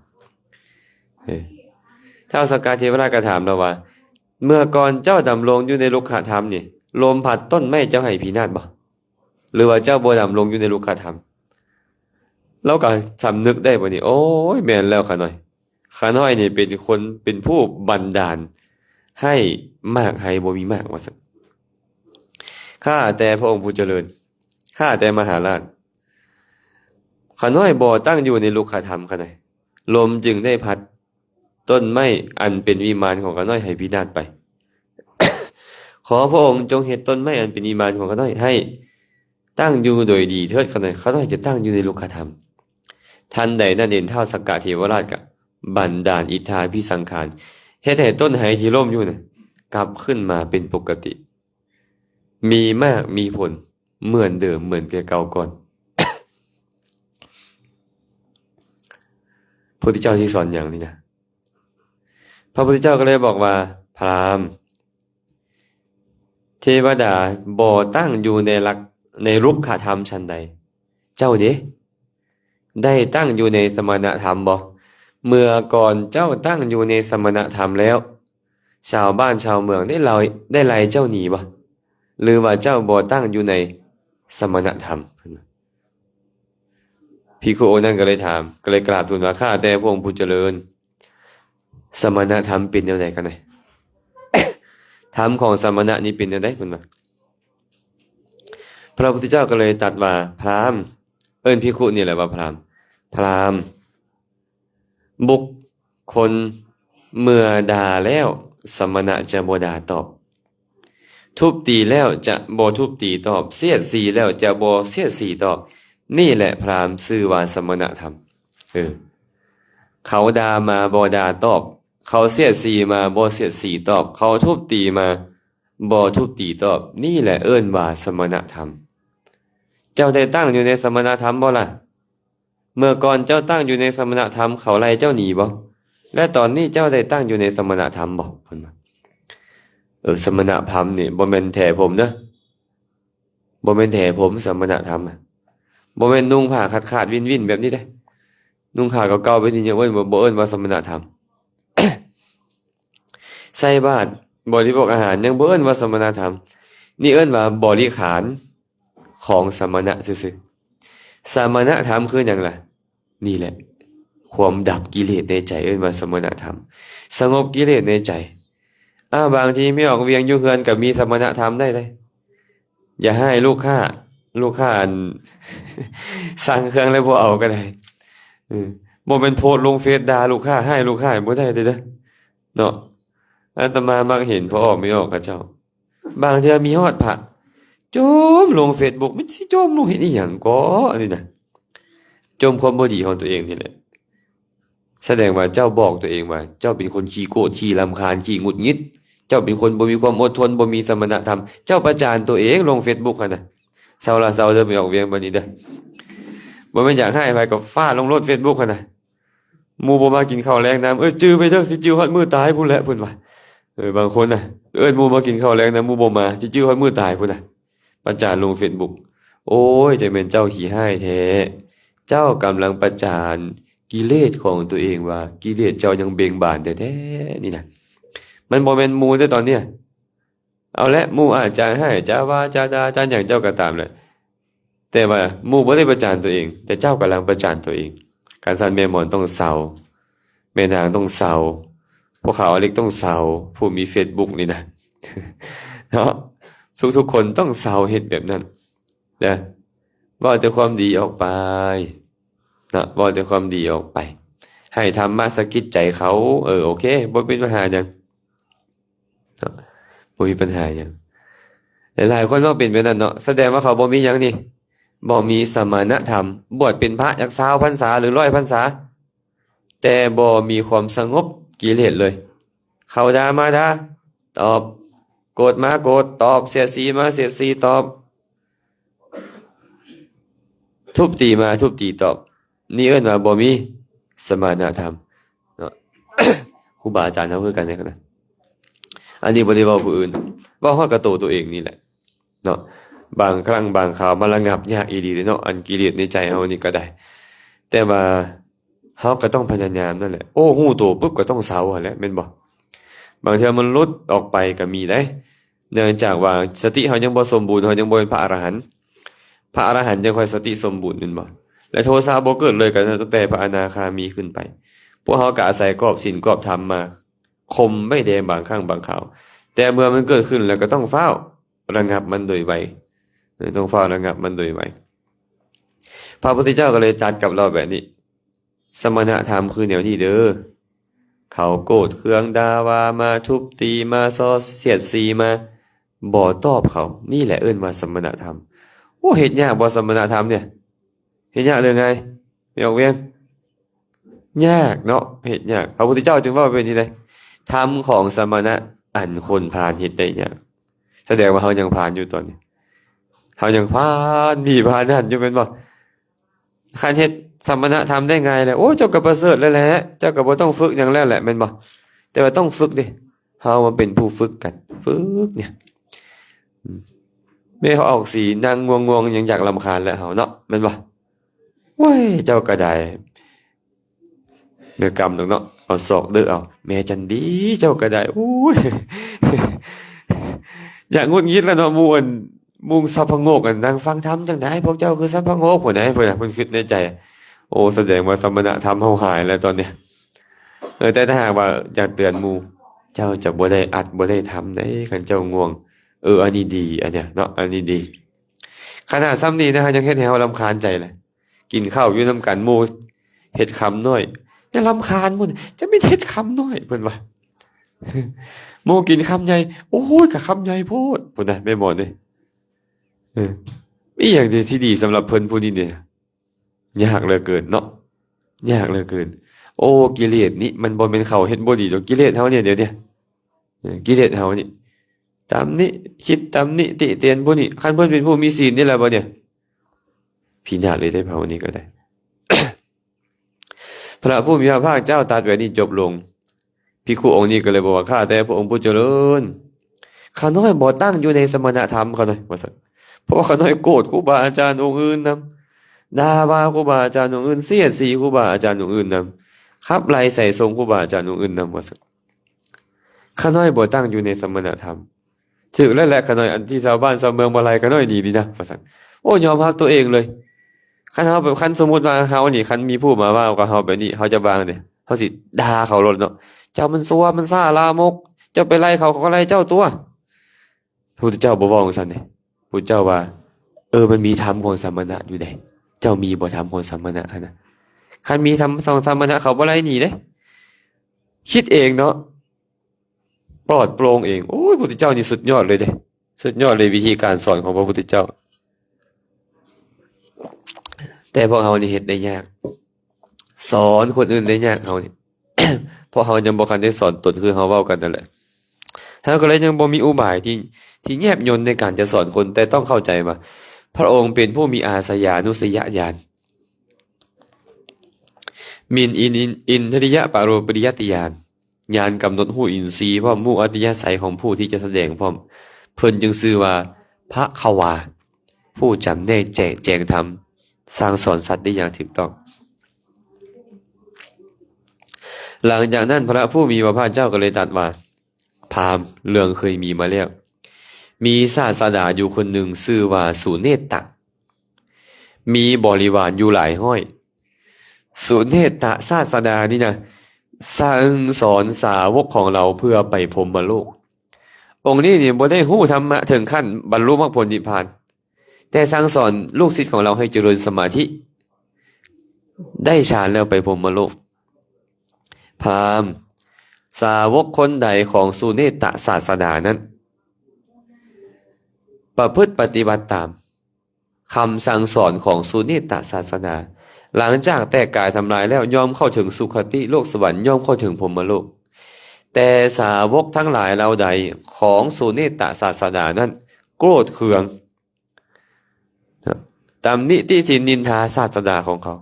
ท้าวสักกะเทวราชก็ถามเราว่าเมื่อก่อนเจ้าดำรงอยู่ในรุกขธรรมนี่ลมพัดต้นไม้เจ้าให้พินาศบ่หรือว่าเจ้าบ่ดำรงอยู่ในรุกขธรรมเราก็สำนึกได้บ่นี่โอ้ยแม่นแล้วข้าน้อยข้าน้อยนี่เป็นคนเป็นผู้บันดาลให้มากให้บ่มีมากว่าซั่นข้าแต่พระองค์ผู้เจริญข้าแต่มหาราชข้าน้อยบ่ตั้งอยู่ในรุกขธรรมข้าน้อยลมจึงได้พัดต้นไม้อันเป็นวิมานของข้าน้อยให้พินาศไป ขอพระองค์จงเฮ็ดต้นไม้อันเป็นวิมานของข้าน้อยให้ตั้งอยู่โดยดีเถิดข้าน้อยจะตั้งอยู่ในรุกขธรรมทันใดนั้นเองท้าวสักกะเทวราชก็บันดาลอิทธาภิสังขารเฮ็ดให้ต้นไม้ที่ล่มอยู่น่ะกลับขึ้นมาเป็นปกติมีมากมีผลเหมือนเดิมเหมือนแต่เก่าก่อน พระพุทธเจ้าที่สอนอย่างนี้นะพระพุทธเจ้าก็เลยบอกว่าพราหมณ์เทวดาบ่ตั้งอยู่ในหลักในรุกขธรรมชั้นใดเจ้าเด้ได้ตั้งอยู่ในสมณธรรมบ่เมื่อก่อนเจ้าตั้งอยู่ในสมณธรรมแล้วชาวบ้านชาวเมืองได้ไล่เจ้าหนีบ่หรือว่าเจ้าบ่ตั้งอยู่ในสมณธรรมภิกขุนั้นก็เลยถามก็เลยกราบทูลว่าข้าแต่พระองค์ผู้เจริญสมณธรรมเป็นแนวใดกันไหน ธรรมของสมณะนี้เป็นแนวใดเพิ่นว่าพระพุทธเจ้าก็เลยตรัสว่าพราหมณ์เอิ้นภิกขุนี่แหละว่าพราหมณ์บุคคลเมื่อด่าแล้วสมณะจะบ่ด่าตอบทุบตีแล้วจะบ่ทุบตีตอบเสียดสีแล้วจะบ่เสียดสีตอบนี่แหละพราหมณ์ชื่อว่าสมณธรรมเขาด่ามาบ่ด่าตอบเขาเสียดสีมาบ่เสียดสีตอบเขาทุบตีมาบ่ทุบตีตอบนี่แหละเอิ้นว่าสมณธรรมเจ้าได้ตั้งอยู่ในสมณธรรมบ่ล่ะเมื่อก่อนเจ้าตั้งอยู่ในสมณธรรมเขาไล่เจ้าหนีบ่และตอนนี้เจ้าได้ตั้งอยู่ในสมณธรรมบ่เพิ่นว่าสมณธรรมนี่บ่แม่นแท้ผมเด้อบ่แม่นแท้ผมสมณธรรมบ่แม่นนุ่งผ้าขาดๆวินๆแบบนี้เด้นุ่งผ้าเก่าๆแบบนี้ยังเอิ้นบ่เอิ้นว่าสมณธรรม ใส่บาตรบริโภคอาหารยังบ่เอิ้นว่าสมณธรรมนี่เอิ้นว่าบริขารของสมณะซื่อๆสมณธรรมคือหยังล่ะนี่แหละความดับกิเลสในใจเอิ้นว่าสมณธรรมสงบกิเลสในใจบางทีไม่ออกเวียงอยู่เฮือนก็มีสมณธรรมได้เลยอย่าให้ลูกค้าสั่งเครื่องแล้วบ่เอาก็ได้บ่เป็นโพสต์ลงเฟซด่าลูกค้าให้ลูกค้าบ่ได้เด้อเนาะอาตมามักเห็นพอออกไม่ออกกับเจ้าบางเทื่อมีฮอดพระโจมลง Facebook มันสิโจมลงเฮ็ดอีหยังก็อันนี้น่ะโจมความบ่ดีของตัวเองนี่แหละแสดงว่าเจ้าบอกตัวเองว่าเจ้าเป็นคนขี้โกรธขี้รำคาญขี้หงุดหงิดเจ้าเป็นคนบ่มีความอดทนบ่มีสมณธรรมเจ้าประจานตัวเองลง Facebook หั่นน่ะเซาละเซาเด้อไม่ออกเวียงบัดนี้เด้อบ่แม่นอยากให้ไผก็ฟาดลงโลด Facebook หั่นน่ะหมู่บ่มากินข้าวแลงน้ำจื้อไปเด้อสิจื้อฮอดมื้อตายพุ่นแหละเพิ่นว่าบางคนน่ะหมู่มากินข้าวแลงน้ำหมู่บ่มาสิจื้อฮอดมื้อตายพุ่นน่ะประจานลง Facebook โอ้ยจักแม่นเจ้าขี้ร้ายแท้เจ้ากำลังประจานกิเลสของตัวเองว่ากิเลสเจ้ายังเบ่งบานแท้ๆนี่น่ะ มันบ่แม่นหมู่แต่ตอนเนี้ยเอาละหมู่อาจจะให้จะว่าจะด่าจะหยังเจ้าก็ตามแหละแต่ว่าหมู่บ่ได้ประจานตัวเองแต่เจ้ากำลังประจานตัวเองการสั่นแม่หมอนต้องเศร้าแม่นางต้องเศร้าพวกเขาอเล็กต้องเศร้าผู้มี Facebook นี่นะ เนาะทุกคนต้องเศร้าเฮ็ดแบบนั้นนะว่าแต่ความดีออกไปนะว่าแต่ความดีออกไปให้ทำมาสะกิดใจเขาโอเคบ่เป็นปัญหาหยังเนาะบ่มีปัญหาหยังหลายๆคนว่าเป็นแบบนั้นเนาะแสดงว่าเขาบ่มีหยังนี่บ่มีสมณธรรมบวชเป็นพระจัก20พรรษาหรือ100พรรษาแต่บ่มีความสงบกิเลสเลยเขาด่ามาด่าตอบโกรธมาโกรธตอบเสียดสีมาเสียดสีตอบทุบตีมาทุบตีตอบนี่เอิ้นว่าบ่มีสมณธรรมเนาะ ครูบาอาจารย์เฮาคือกันเนี่ยนะอันนี้บ่ได้เว้าผู้อื่นเว้าฮอดกับตัวเองนี่แหละเนาะบางครั้งบางคราวมันระงับยากอีหลีเด้เนาะอันกิเลสในใจเฮานี่ก็ได้แต่ว่าเฮาก็ต้องพยายามนั่นแหละฮู้ตัวปุ๊บก็ต้องเซาหั่นแหละแม่นบ่บางเทื่อมันหลุดออกไปก็มีได้เนื่องจากว่าสติเฮายังบ่สมบูรณ์เฮายังบ่เป็นพระอรหันต์พระอรหันต์จังค่อยสติสมบูรณ์แม่นบ่และโทสะบ่เกิดเลยก็ตั้งแต่พระอนาคามีขึ้นไปพวกเฮาก็อาศัยกรอบศีลกรอบธรรมมาคมไม่แดงบางครั้งบางคราวแต่เมื่อมันเกิดขึ้นแล้วก็ต้องเฝ้าระงับมันโดยไวต้องเฝ้าระงับมันโดยไวพระพุทธเจ้าก็เลยตรัสกับเราแบบนี้สมณธรรมคือแนวนี้เด้อเขาโกรธเคืองด่าว่ามาทุบตีมาซ้อเสียดสีมาบ่ตอบเขานี่แหละเอิ้นว่าสมณธรรมเฮ็ดยากบ่สมณธรรมเนี่ยเฮ็ดยากเลยไงไม่ออกเวียงยากเนาะเฮ็ดยากพระพุทธเจ้าจึงว่าเป็นที่ใดธรรมของสมณะอันคนพาลเฮ็ดได้ยากแสดงว่าเฮายังพาลอยู่ตอนนี้เฮายังพาลมีพาลนั่นอยู่แม่นบ่คันเฮ็ดสมณธรรมได้ไงแหละเจ้าก็ประเสริฐแล้วแหละเจ้าก็บ่ต้องฝึกหยังแล้วแหละแม่นบ่แต่ว่าต้องฝึกดิเฮามาเป็นผู้ฝึกกันฝึกเนี่ยแม่เขาออกสีนั่งง่วงๆยังอยากรำคาญแล้วเฮาเนาะแม่นบ่โอ้ยเจ้าก็ได้เนื้อกรรมเนาะเอาศอกเด้อเอาแม่จันดีเจ้าก็ได้โอ้ย อยากงุดหงิดแล้วเนาะมุงสัพพโงกกันนั่งฟังธรรมจังได๋พวกเจ้าคือสัพพโงกพุ่นน่ะเพิ่นคิดในใจแสดงว่าสมณธรรมเฮาหายแล้วตอนเนี้ยแต่ถ้าหากว่าอยากเตือนหมู่เจ้าจะบ่ได้อัดบ่ได้ทำได้คันเจ้าง่วงอันนี้ดีอันเนี้ยเนาะอันนี้ดีขนาดซ้ำนี้นะฮะยังเฮ็ดให้เฮารำคาญใจเลยกินข้าวอยู่นำกันหมู่เฮ็ดคำน้อยจะรำคาญพุ่นจะไม่เฮ็ดคำน้อยเพิ่นว่า หมู่กินคำใหญ่โอ้ยก็คำใหญ่โพดพุ่นน่ะแม่หมอนี่มีหยังที่ดีสำหรับเพิ่นผู้นี้เนี่ยยากเหลือเกินเนาะยากเหลือเกินกิเลสนี่มันบ่แม่นเขาเฮ็ดบ่ดีดอกกิเลสเฮาเนี่ยเดี๋ยวนี้กิเลสเฮานี่ตำหนิคิดตำหนิติเตียนผู้นี้คันเพิ่นเป็นผู้มีศีลนี่แหละบ่เนี่ยพินาศเลยได้ภาวนี้ก็ได้ พระผู้มีพระภาคเจ้าตรัสไว้นี้จบลงภิกขุองค์นี้ก็เลยบอกว่าข้าแต่พระองค์ผู้เจริญข้าน้อยบ่ตั้งอยู่ในสมณธรรมเขาหน่อยว่าซั่นเพราะว่าข้าน้อยโกรธครูบาอาจารย์องค์อื่นนำด่าว่าครูบาอาจารย์องค์อื่นเสียดสีครูบาอาจารย์องค์อื่นนำขับไล่ใส่ทรงครูบาอาจารย์องค์อื่นนำว่าซั่นข้าน้อยบ่ตั้งอยู่ในสมณธรรมถึกแล้วแหละข้าน้อยอันที่ชาวบ้านชาวเมืองบ่ไล่ข้าน้อยดีนะว่าซั่นยอมรับตัวเองเลยคันเฮาแบบคันสมมุติว่าเฮานี่คันมีผู้มาว่ากับเฮาแบบนี้เฮาจะวางเด้เฮาสิด่าเขาโลดเนาะเจ้ามันซัวมันซ่าลามกเจ้าไปไล่เขาก็ไล่เจ้าตัวพระพุทธเจ้าบ่เว้าจังซั่นเด้พุทธเจ้าว่ามันมีธรรมของสมณะอยู่เด้เจ้ามีบ่ธรรมของสมณะหั่นน่ะคันมีธรรมของสมณะเขาบ่ไล่หนีเด้คิดเองเนาะปลอดโปร่งเองพระพุทธเจ้านี่สุดยอดเลยเด้สุดยอดเลยวิธีการสอนของพระพุทธเจ้าแต่พวกเฮานี่เฮ็ดได้ยากสอนคนอื่นได้ยากเฮานี่ เพราะเฮายังบ่คันได้สอนตนคือเฮาเว้ากันนั่นแหละเฮาก็เลยยังบ่มีอุบายที่แยบยลในการจะสอนคนแต่ต้องเข้าใจว่าพระองค์เป็นผู้มีอาสยานุสยญาณมินอินทริยะปโรปริยัติญาณญาณกำหนดหู้อินทรีย์พร้อมหมู่อัตยาศัยของผู้ที่จะแสดงพร้อมเพิ่นจึงชื่อว่าพระขวาผู้จำแนกแจงธรรมสร้างสอนสัตว์ได้อย่างถูกต้องหลังจากนั้นพระผู้มีพระภาคเจ้าก็เลยตรัสว่า พราหมณ์เรื่องเคยมีมาแล้วมีศาสดาอยู่คนหนึ่งชื่อว่าสุเนตตะมีบริวารอยู่หลายห้อยสุเนตตะศาสดานี่นะสั่งสอนสาวกของเราเพื่อไปพรหมโลกองค์นี้เนี่ยบ่ได้ฮู้ธรรมะถึงขั้นบรรลุมรรคผลนิพพานแต่สั่งสอนลูกศิษย์ของเราให้เจริญสมาธิได้ฌานแล้วไปพรหมโลกพราหมณ์สาวกคนใดของสุเนตตะศาสดานั้นประพฤติปฏิบัติตามคำสั่งสอนของสุเนตตะศาสดาหลังจากแตกกายทำลายแล้วย่อมเข้าถึงสุคติโลกสวรรค์ย่อมเข้าถึงพรหมโลกแต่สาวกทั้งหลายเราใดของสุเนตตะศาสดานั้นโกรธเคืองตำหนิติฉินนินทาศาสดาของเขา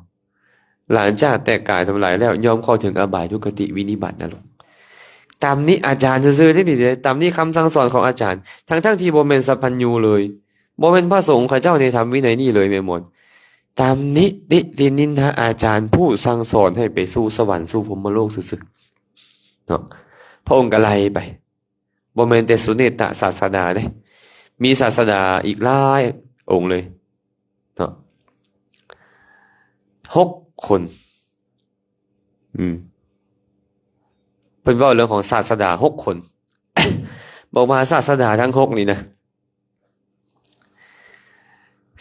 หลังจากแตกกายทำลายแล้วย่อมเข้าถึงอบายทุกขติวินิบัตินรกตำหนิอาจารย์ซื่อๆที่นี่เลยตำหนิคำสั่งสอนของอาจารย์ทั้งที่บ่แม่นสัพพัญญูเลยบ่แม่นพระสงฆ์ข้าเจ้าในธรรมวินัยนี่เลยแม่หมดตำหนิติฉินนินทาอาจารย์ผู้สั่งสอนให้ไปสู่สวรรค์สู่พรหมโลกซื่อๆเนาะพระองค์ก็ไล่ไปบ่แม่นแต่สุเนตตะศาสดาเด้มีศาสดาอีกหลายองค์เลยเนาะ6 คนเพิ่นเว้าเรื่องของศาสดา6 คน บอกว่าศาสดาทั้ง6นี่นะ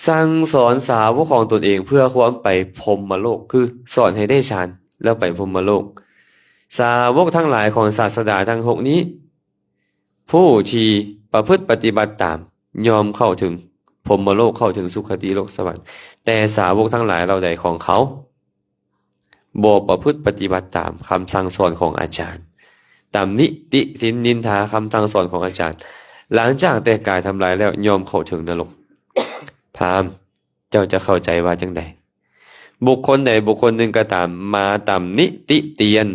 สั่งสอนสาวกของตนเองเพื่อความไปพรหมโลกคือสอนให้ได้ฌานแล้วไปพรหมโลกสาวกทั้งหลายของศาสดาทั้ง6นี้ผู้ที่ประพฤติปฏิบัติตามยอมเข้าถึงพรหมโลกเข้าถึงสุคติโลกสวรรค์แต่สาวกทั้งหลายเราใดของเขาบ่ประพฤติปฏิบัติตามคำสั่งสอนของอาจารย์ตามนิติสินนินทาคำสั่งสอนของอาจารย์หลังจากแต่กายทำลายแล้วยอมเข้าถึงนรกพราหมณ์เจ้าจะเข้าใจว่าจังใดบุคคลใดบุคคลหนึ่งก็ตามมาตามนิติเตียน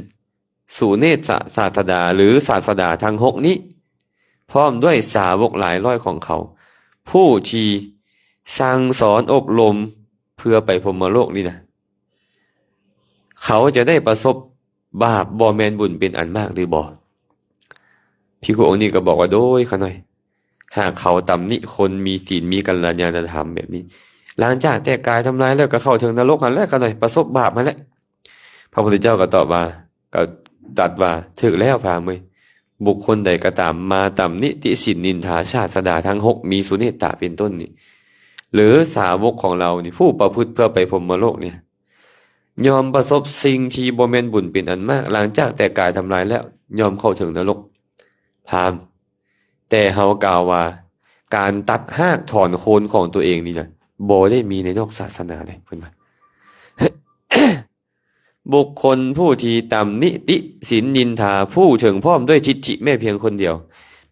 สุเนตศาสดาหรือศาสดาทั้ง6นี้พร้อมด้วยสาวกหลายร้อยของเขาผู้ที่สั่งสอนอบรมเพื่อไปพรหมโลกนี่นะเขาจะได้ประสบบาปบ่แม่นบุญเป็นอันมากหรือบ่ภิกขุองค์นี้ก็บอกว่าโดยเขาหน่อยหากเขาตำหนิคนมีศีลมีกัลยาณธรรมแบบนี้หลังจากแตกกายทำลายแล้วก็เข้าถึงนรกนั่นแหละเขาหน่อยประสบบาปมาแล้วพระพุทธเจ้าก็ตอบว่าก็ตรัสว่าถึกแล้วพราหมณ์เอ้ยบุคคลใดก็ตามมาตำหนิติฉินนินทาศาสดาทั้ง6มีสุเนตตะเป็นต้นนี่หรือสาวกของเรานี่ผู้ประพฤติเพื่อไปพรหมโลกเนี่ยยอมประสบสิ่งที่บ่แม่นบุญเป็นอันมากหลังจากแต่กายทำลายแล้วยอมเข้าถึงนรกพราหมณ์แต่เฮากล่าวว่าการตัดรากถอนโคนของตัวเองนี่นะบ่ได้มีในนอกศาสนาเลยเพิ่นว่า บุคคลผู้ที่ตำหนิติฉินนินทาผู้ถึงพร้อมด้วยทิฏฐิแม้เพียงคนเดียว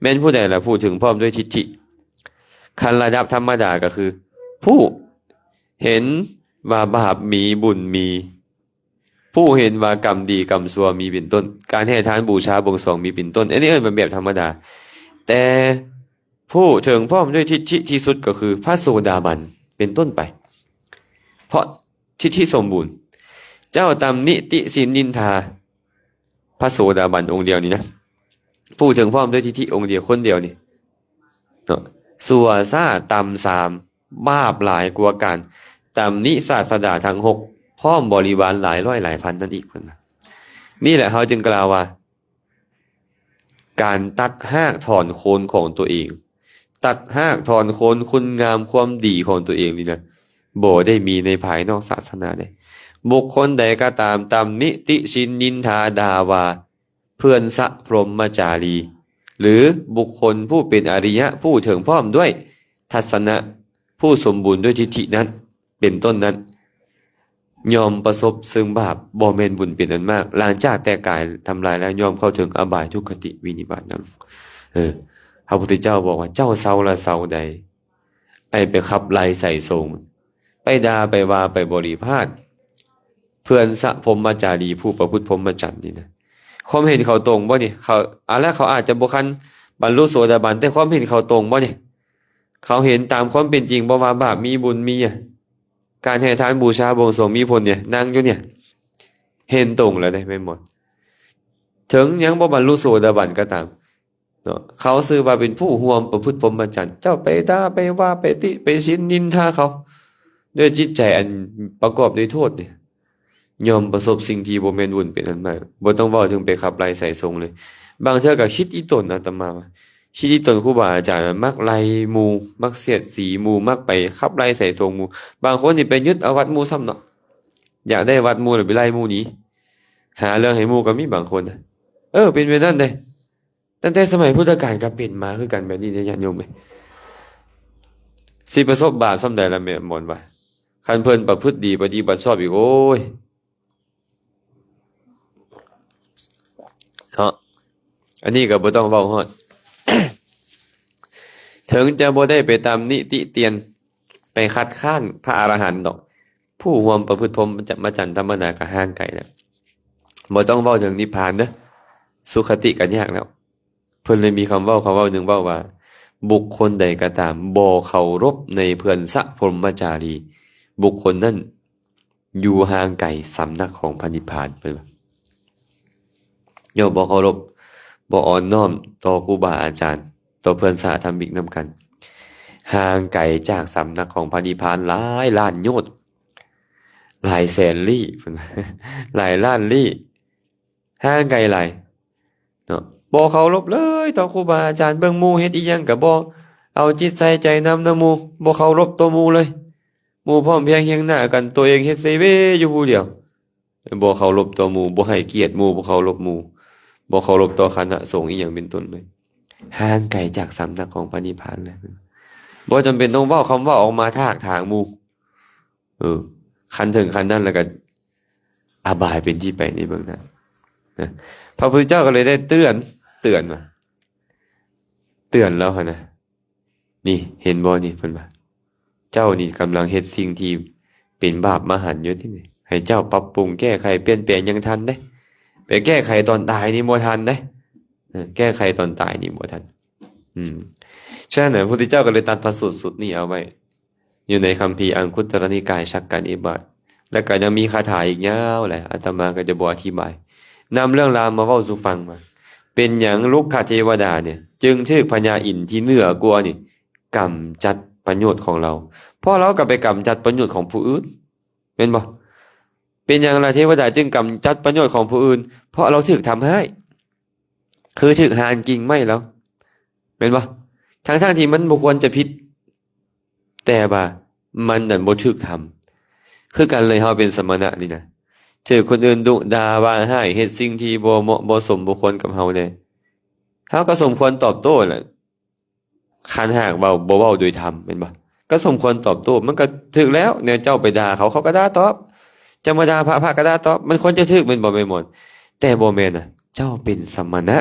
แม้นผู้ใดล่ะผู้ถึงพร้อมด้วยทิฏฐิคันระดับธรรมดาก็คือผู้เห็นว่าบาปมีบุญมีผู้เห็นว่ากรรมดีกรรมชั่วมีเป็นต้นการให้ทานบูชาบวงสรวงมีเป็นต้นอันนี้เป็นแบบธรรมดาแต่ผู้ถึงพร้อมด้วยทิฏฐิที่สุดก็คือพระโสดาบันเป็นต้นไปเพราะทิฏฐิสมบูรณ์เจ้าตำหนิติฉินนินทาพระโสดาบันองค์เดียวนี่นะผู้ถึงพร้อมด้วยทิฏฐิองค์เดียวคนเดียวนี่เนาะสัวซ่าตำสามบาปหลายกว่ากันตำหนิศาสดาทั้ง6พร้อมบริวารหลายร้อยหลายพันนั่นอีกคนนะนี่แหละเขาจึงกล่าวว่าการตัดรากถอนโคนของตัวเองตัดรากถอนโคนคุณงามความดีของตัวเองนี่นะบ่ได้มีในภายนอกศาสนาเลยบุคคลใดก็ตามตำหนิติฉินนินทาด่าว่าเพื่อนสะพรหมจารีหรือบุคคลผู้เป็นอริยะผู้ถึงพร้อมด้วยทัศนะผู้สมบูรณ์ด้วยทิฏฐินั้นเป็นต้นนั้นยอมประสบซึ่งบาปบ่แม่นบุญเป็นอันมากหลังจากแต่กายทำลายแล้วยอมเข้าถึงอบายทุกขติวินิบาตนั้นพระพุทธเจ้าบอกว่าเจ้าเศร้าละเศร้าใดไอ้ไปขับไล่ใส่ทรงไปด่าไปว่าไปบริพาทเพื่อนสะพรหมจารีผู้ประพฤติพรหมจรรย์นี่นะความเห็นเขาตรงบ่นี่เขาแล้วเขาอาจจะบ่คันบรรลุโสดาบันแต่ความเห็นเขาตรงบ่นี่เขาเห็นตามความเป็นจริงบ่ว่าบาปมีบุญมีการให้ทานบูชาบวงสรวงมีผลเนี่ยนั่งอยู่เนี่ยเห็นตรงแล้วได้ไม่หมดถึงยังบ่บรรลุโสดาบันก็ตาม เนาะเขาซื้อว่าเป็นผู้ห่วมประพฤติพรหมจรรย์เจ้าไปด่าไปว่าไปติไปชินนินทาเขาด้วยจิตใจอันประกอบด้วยโทษเนี่ยยอมประสบสิ่งที่บ่แม่นบุญเป็นอันมากบ่ต้องเว้าถึงไปขับไล่ใส่ทรงเลยบางเทื่อก็คิดอีตนอาตมาว่าคิดอีตนครูบาอาจารย์มักไล่หมู่มักเสียดสีหมู่มักไปขับไล่ใส่ทรงหมู่บางคนนี่ไปยึดเอาวัดหมู่ซ้ำเนาะอยากได้วัดหมู่แล้วไปไล่หมู่หนีหาเรื่องให้หมู่ก็มีบางคนนะเป็นแบบนั้นเด้ตั้งแต่สมัยพุทธกาลก็เป็นมาคือกันแบบนี้เด้ญาติโยมเอ้ยสิประสบบาปส่ำใดล่ะแม่หมอนว่าคันเพิ่นประพฤติดีปฏิบัติชอบอีกโอ้ยเนาะอันนี้ก็บ่ต้องเว้าฮอด ถึงจะบ่ได้ไปตามนิติเตียนไปคัดค้านพระอรหันต์ดอกผู้ร่วมประพฤติพรหมจรรย์ธรรมดาก็ห่างไกลแล้วบ่ต้องเว้าถึงนิพพานเด้อสุคติก็ยากแล้วเพิ่นเลยมีคำเว้าหนึ่งเว้าว่าบุคคลใดก็ตามบ่เคารพในเพื่อนสะพรหมจารีบุคคลนั้นอยู่ห่างไกลสำนักของพระนิพพานเพิ่นว่าย่อมบ่เคารพบ่อ่อนน้อมต่อครูบาอาจารย์ต่อเพื่อนสาธรรมิกนำกันห่างไกลจากสำนักของพระนิพพานหลายล้านโยชน์หลายแสนลี้เพิ่นว่าหลายล้านลี้ห่างไกลหลายเนาะบ่เคารพเลยต่อครูบาอาจารย์เบิ่งหมู่เฮ็ดอีหยังก็บ่เอาจิตใส่ใจนำหมู่บ่เคารพตัวหมู่เลยหมู่พร้อมเพรียงเคียงหน้ากันตัวเองเฮ็ดเซเวอยู่ผู้เดียวบ่เคารพตัวหมู่บ่ให้เกียรติหมู่บ่เคารพหมู่บ่เคารพต่อคณะสงฆ์อีหยังเป็นต้นเลยห่างไกลจากสำนักของพระนิพพานเลยบ่จำเป็นต้องเว้าคำว่าออกมาทากถางหมู่คันถึงคันนั้นแล้วก็อบายเป็นที่ไปในเบื้องหน้านะพระพุทธเจ้าก็เลยได้เตือนว่าเตือนแล้วหั่นนะนี่เห็นบ่นี่เพิ่นว่าเจ้านี่กำลังเฮ็ดสิ่งที่เป็นบาปมหันต์อยู่ที่นี่ให้เจ้าปรับปรุงแก้ไขเปลี่ยนแปลงยังทันเด้ไปแก้ไขตอนตายนี่บ่ทันเด้แก้ไขตอนตายนี่บ่ทันฉะนั้นพระพุทธเจ้าก็เลยตัดพระสูตรสุดนี้เอาไว้อยู่ในคัมภีร์อังคุตรนิกายชักกนิบาตและก็ยังมีคาถาอีกยาวแหละอาตมาก็จะบ่อธิบายนำเรื่องราวมาเว้าสู่ฟังมาเป็นหยังลุกขเทวดาเนี่ยจึงชื่อพญาอินทร์ที่เหนือกว่านี่กำจัดประโยชน์ของเราเพราะเราก็ไปกำจัดประโยชน์ของผู้อื่นเป็นบ่เป็นหยังล่ะเทวดาจึงกำจัดประโยชน์ของผู้อื่นเพราะเราถูกทำให้คือถูกหานกิ่งไม้แล้วเป็นบ่ทั้งที่มันบ่ควรจะผิดแต่ว่ามันนั่นบ่ถูกทำคือกันเลยเฮาเป็นสมณะนี่นะเจอคนอื่นดุด่าว่าให้เฮ็ดสิ่งที่บ่เหมาะบ่สมบ่ควรกับเฮาเนี่ยเฮาก็สมควรตอบโต้แหละคันหากเว้าบ่เว้าโดยธรรมแม่นบ่ก็สมควรตอบโต้มันก็ถูกแล้วเนี่ยเจ้าไปด่าเขาก็ด่าตอบจะมาด่าพระก็ด่าตอบมันควรจะถูกแม่นบ่แม่นหมดแต่บ่แม่นน่ะเจ้าเป็นสมณะ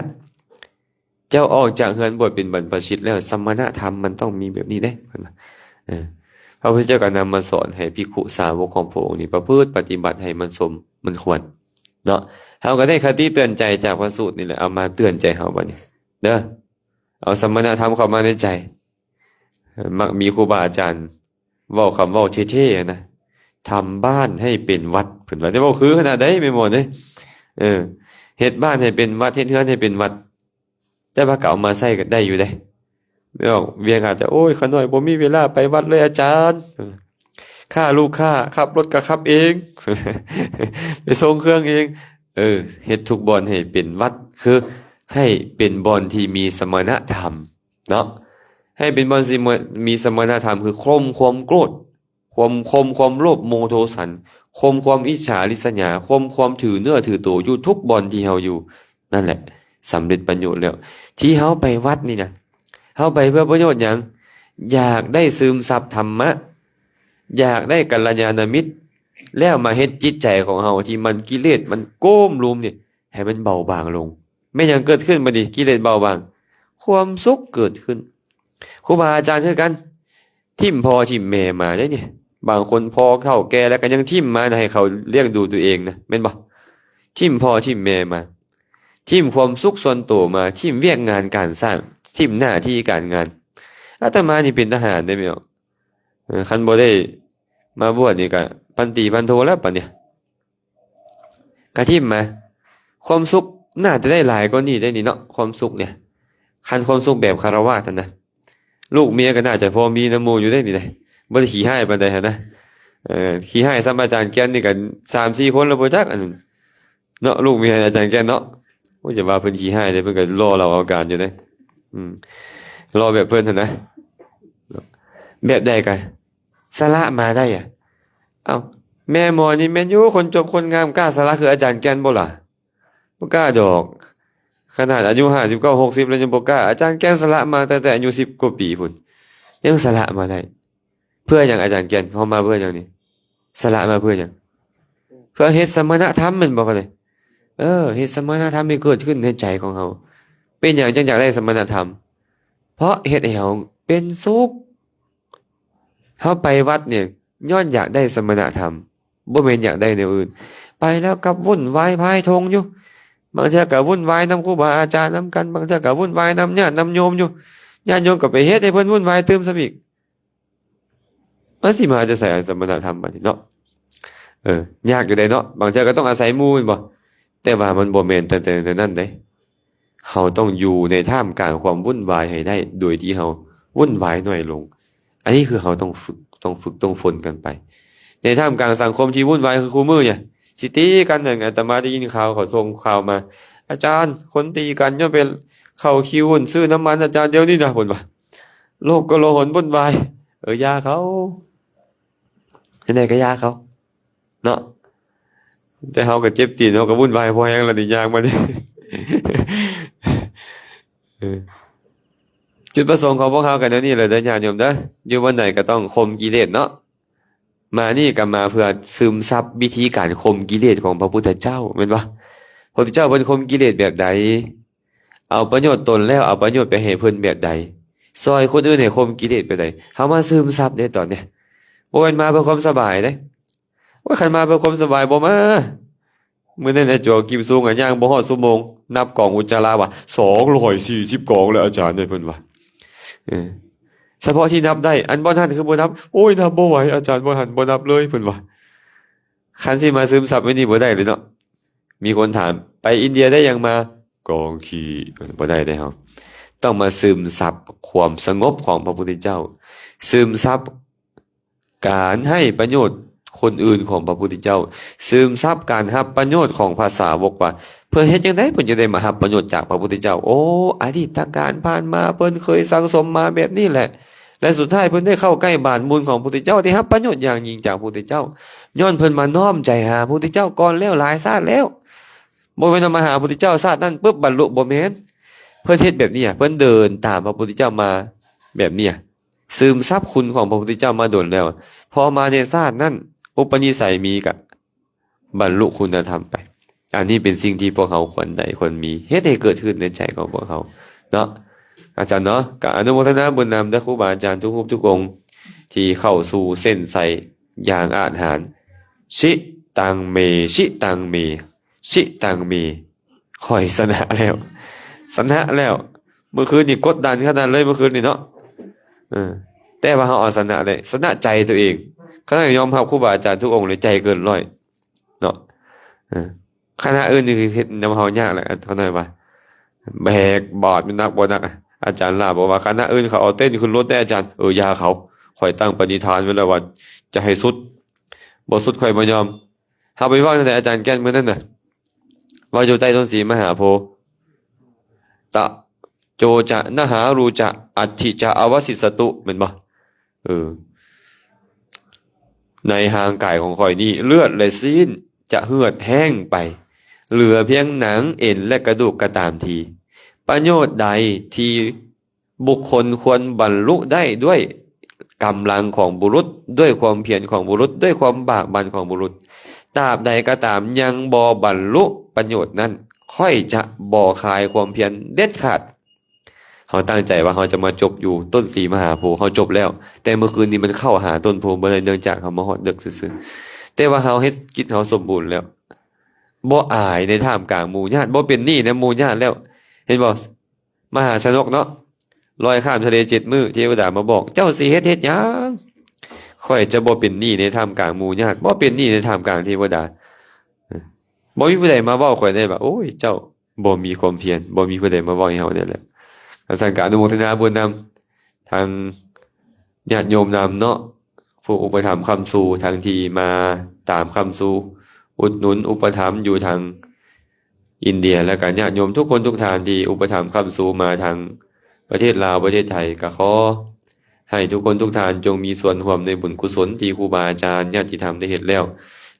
เจ้าออกจากเรือนบวชเป็นบรรพชิตแล้วสมณธรรมมันต้องมีแบบนี้เด้เพิ่นว่าพระพุทธเจ้าก็นำมาสอนให้ภิกขุสาวกของพระองค์นี่ประพฤติปฏิบัติให้มันสมมันควรเนาะเฮาก็ได้คติเตือนใจจากพระสูตรนี่แหละเอามาเตือนใจเฮาบัดนี้เด้อเอาสมณธรรมเข้ามาในใจมักมีครูบาอาจารย์เว้าคำเว้าเท่ๆนะทำบ้านให้เป็นวัดเพิ่นว่าได้เว้าคือขนาดใดแม่นบ่เด้เฮ็ดบ้านให้เป็นวัดเฮ็ดเรือนให้เป็นวัดแต่ว่าก็เอามาใช้ก็ได้อยู่เด้ไม่ออกเวียงอาจจะโอ้ยขน้อยบ่มีเวลาไปวัดเลยอาจารย์ค่าลูกค่าขับรถก็ขับเอง ไปส่งเครื่องเองเฮ็ดทุกบ่อนให้เป็นวัดคือให้เป็นบ่อนที่มีสมณธรรมเนาะให้เป็นบ่อนที่มีสมณธรรมคือข่มความโกรธความโลภโมโทสันข่มความอิจฉาริษยาข่มความถือเนื้อถือตัวอยู่ทุกบ่อนที่เฮาอยู่นั่นแหละสำเร็จประโยชน์แล้วที่เฮาไปวัดนี่นะเฮาไปเพื่อประโยชน์หยังอยากได้ซึมซับธรรมะอยากได้กัลยาณมิตรแล้วมาเฮ็ดจิตใจของเฮาที่มันกิเลสมันโก้มรุมนี่ให้มันเบาบางลงไม่หยังเกิดขึ้นบัดนี้กิเลสเบาบางความสุขเกิดขึ้นครูบาอาจารย์คือกันทิ่มพ่อทิ่มแม่มาได้เนี่ยบางคนพอเฒ่าแก่แล้วก็ยังทิ่มมาให้เขาเลี้ยงดูตัวเองนะแม่นบ่ทิ่มพ่อทิ่มแม่มาทิ่มความสุขส่วนตัวมาทิ่มเวียกงานการสร้างทิ่มหน้าที่การงานอาตมานี่เป็นทหารได้มั้ยคันบ่ได้มาบวชนี่ก็พันตรีพันโทแล้วปะเนี่ยกะทิ่มมาความสุขน่าจะได้หลายกว่านี้ได้นี่เนาะความสุขเนี่ย คันความสุขแบบคารวะท่านนะลูกเมียก็น่าจะพอมีน้ำมูอยู่ได้นี่ได้บ่ได้ขี้ให้ปานใดหั่นนะขี้ให้ซ้ำอาจารย์แก่นนี่ก็3-4คนแล้วบ่จักอันนั้นเนาะลูกเมียอาจารย์แก่นเนาะโอ้ยจะว่าเพิ่นขี้ให้เด้เพิ่นก็รอเราเอาการอยู่เด้อืมรอแบบเพิ่นหั่นนะแบบใดก็สละมาได้อ่ะเอ้าแม่หมอนี่แม่นอยู่คนจบคนงามกล้าสละคืออาจารย์แก่นบ่ล่ะบ่กล้าดอกขนาดอายุ59 60แล้วยังบ่กล้าอาจารย์แก่นสละมาตั้งแต่อายุ10กว่าปีพุ่นยังสละมาได้เพื่อหยังอาจารย์แก่นเฮามาเพื่อหยังนี่สละมาเพื่อหยังเพื่อเฮ็ดสมณธรรมแม่นบ่เลยเฮ็ดสมณธรรมให้เกิดขึ้นในใจของเฮาเป็นหยังจึงอยากได้สมณธรรมเพราะเฮ็ดให้เฮาเป็นสุขเฮาไปวัดเนี่ยย้อนอยากได้สมณธรรมบ่แม่นอยากได้แนวอื่นไปแล้วกับวุ่นวายพายทงอยู่บางเทื่อก็วุ่นวายนำครูบาอาจารย์นำกันบางเทื่อก็วุ่นวายนำญาตินำโยมอยู่ญาติโยมก็ไปเฮ็ดให้เพิ่นวุ่นวายเติมซะอีกมันสิมาจะใส่สมณธรรมบัดนี้เนาะยากอยู่ได้เนาะบางเทื่อก็ต้องอาศัยหมู่แม่นบ่แต่ว่ามันบ่แม่นแต่นั้นเด้เฮาต้องอยู่ในท่ามกลางความวุ่นวายให้ได้โดยที่เฮาวุ่นวายน้อยลงอันนี้คือเฮาต้องฝึกต้องฝนกันไปในท่ามกลางสังคมที่วุ่นวายคือคู่มือเนี่ยสิตีกันอย่างอาตมาได้ยินข่าวเขาส่งข่าวมาอาจารย์คนตีกันย่อมเป็นเข้าคิวซื้อน้ำมันอาจารย์เดี๋ยวนี้นะเพิ่นว่าโลกก็โลหนวุ่นวายยาเขาไหนๆก็ยาเขาเนาะแต่เฮาก็เจ็บตีนเฮาก็วุ่นวายพอแฮงแล้วนี่ยางมานี่ จุดประสงค์ของพวกเขากันเดี๋ยวนี้เลยเด้อญาติโยมเด้ออยู่วันไหนก็ต้องข่มกิเลสเนาะมานี่ก็มาเพื่อซึมซับวิธีการข่มกิเลสของพระพุทธเจ้าแม่นบ่พระพุทธเจ้าเพิ่นข่มกิเลสแบบใดเอาประโยชน์ตนแล้วเอาประโยชน์ไปให้เพิ่นแบบใดซอยคนอื่นให้ข่มกิเลสไปใดเฮามาซึมซับได้ตอนเนี้ยบ่แม่นมาเพื่อความสบายเด้ว่าคันมาเพื่อความสบายบ่มามื้อนั้นไอ้จัวกิมซุงย่างบ่ฮอดชั่วโมงนับกล่องอุจจาระว่า240กล่องแล้วอาจารย์เนี่ยเพิ่นว่าเฉพาะที่นับได้อันบ่ทันคือบ่นับโอ้ยนับบ่ไหวอาจารย์บ่ทันบ่นับเลยเพิ่นว่าคันสิมาซึมซับไว้นี่บ่ได้เลยเนาะมีคนถามไปอินเดียได้ยังมากองขี้บ่ได้เด้เฮาต้องมาซึมซับความสงบของพระพุทธเจ้าซึมซับการให้ประโยชน์คนอื่นของพระพุทธเจ้าซึมซับการรับประโยชน์ของภาษาวกว่าเพื่อเฮ็ดจังได๋เพิ่นจะได้มารับประโยชน์จากพระพุทธเจ้าโอ้อดีตการผ่านมาเพิ่นเคยสังสมมาแบบนี้แหละและสุดท้ายเพิ่นได้เข้าใกล้บาทมูลของพระพุทธเจ้าที่รับประโยชน์อย่างยิ่งจากพระพุทธเจ้าย้อนเพิ่นมาน้อมใจหาพระพุทธเจ้าก่อนแล้วหลายชาติแล้วบ่แม่นมาหาพระพุทธเจ้าชาตินั้นปึ๊บบรรลุบ่แม่นเพิ่นเฮ็ดแบบนี้เพิ่นเดินตามพระพุทธเจ้ามาแบบนี้ซึมซับคุณของพระพุทธเจ้ามาดนแล้วพอมาในชาตินั้นอุปนิสัยมีก็บรรลุคุณธรรมไปอันนี้เป็นสิ่งที่พวกเขาควรได้ควรมีเฮ็ดให้เกิดขึ้นในใจของพวกเขาเนาะอาจารย์เนาะก็อนุโมทนาบุญนำเด้อครูบาอาจารย์ทุกรูปทุกองค์ที่เข้าสู่เส้นใสอย่างอาถรรพ์ชิตังเมชิตังเมชิตังเมค่อยชนะแล้วชนะแล้วเมื่อคืนนี่กดดันขนาดเลยเมื่อคืนนี่เนาะแต่ว่าเฮาเอาชนะได้ชนะใจตัวเองขณะยอมรับครูบาอาจารย์ทุกองค์เลยใจเกินร้อยเนาะคณะอื่นนี่คือเฮ็ดนำเฮายากแหละเขาหน่อยว่าแบกบอดมันนักบ่นักอาจารย์ลาบอกว่าคณะอื่นเขาเอาเต้นขึ้นรถได้อาจารย์ยาเขาข่อยตั้งปณิธานไว้แล้วว่าจะให้สุดบ่สุดข่อยบ่ยอมเฮาไปฟังแต่อาจารย์แก่นมื้อนั้นน่ะว่าอยู่ใต้ต้นศรีมหาโพธิ์ตะโจจะนะหารูจะอัตถิจะอวสิสตุแม่นบ่ในหางกายของข่อยนี่เลือดและซีนจะเหือดแห้งไปเหลือเพียงหนังเอ็นและกระดูกก็ตามทีประโยชน์ใดที่บุคคลควรบรรลุได้ด้วยกำลังของบุรุษด้วยความเพียรของบุรุษด้วยความบากบั่นของบุรุษตราบใดก็ตามยังบ่บรรลุประโยชน์นั้นค่อยจะบ่คลายความเพียรเด็ดขาดเขาตั้งใจว่าเขาจะมาจบอยู่ต้นศรีมหาโพธิ์เขาจบแล้วแต่เมื่อคืนนี้มันเข้าหาต้นโพธิ์บ่ได้เนื่องจากเขามาฮอดดึกซื่อๆแต่ว่าเขาเฮ็ดกิจเขาสมบูรณ์แล้วบ่อายในท่ามกลางหมู่ญาติบ่เป็นหนี้ในหมู่ญาติแล้วเห็นบ่มหาชนกเนาะลอยข้ามทะเล7มื้อเทวดามาบอกเจ้าสิเฮ็ดหยังค่อยจะบ่เป็นหนี้ในท่ามกลางหมู่ญาติบ่เป็นหนี้ในท่ามกลางเทวดาบ่มีผู้ใดมาเว้าข่อยได้ว่าโอ้ยเจ้าบ่มีความเพียรบ่มีผู้ใดมาเว้าให้เฮาได้แล้ว สังกอนุโมทนาบุญนำทางญาติโยมนำเนาะผู้อุปถัมภ์คำสู่ทางที่มาตามคำสู่อุดหนุนอุปถัมภ์อยู่ทางอินเดียและการญาติโยมทุกคนทุกท่านที่อุปถัมภ์คำสู่มาทางประเทศลาวประเทศไทยก็ขอให้ทุกคนทุกท่านจงมีส่วนร่วมในบุญกุศลที่ครูบาอาจารย์ญาติธรรมได้เฮ็ดแล้ว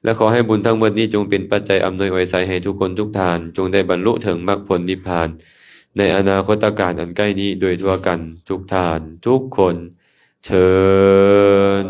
และขอให้บุญทั้งหมดนี้จงเป็นปัจจัยอำนวยอวยชัยให้ทุกคนทุกท่านจงได้บรรลุถึงมรรคผลนิพพานในอนาคตการอันใกล้นี้โดยทั่วกันทุกท่านทุกคนเชิญ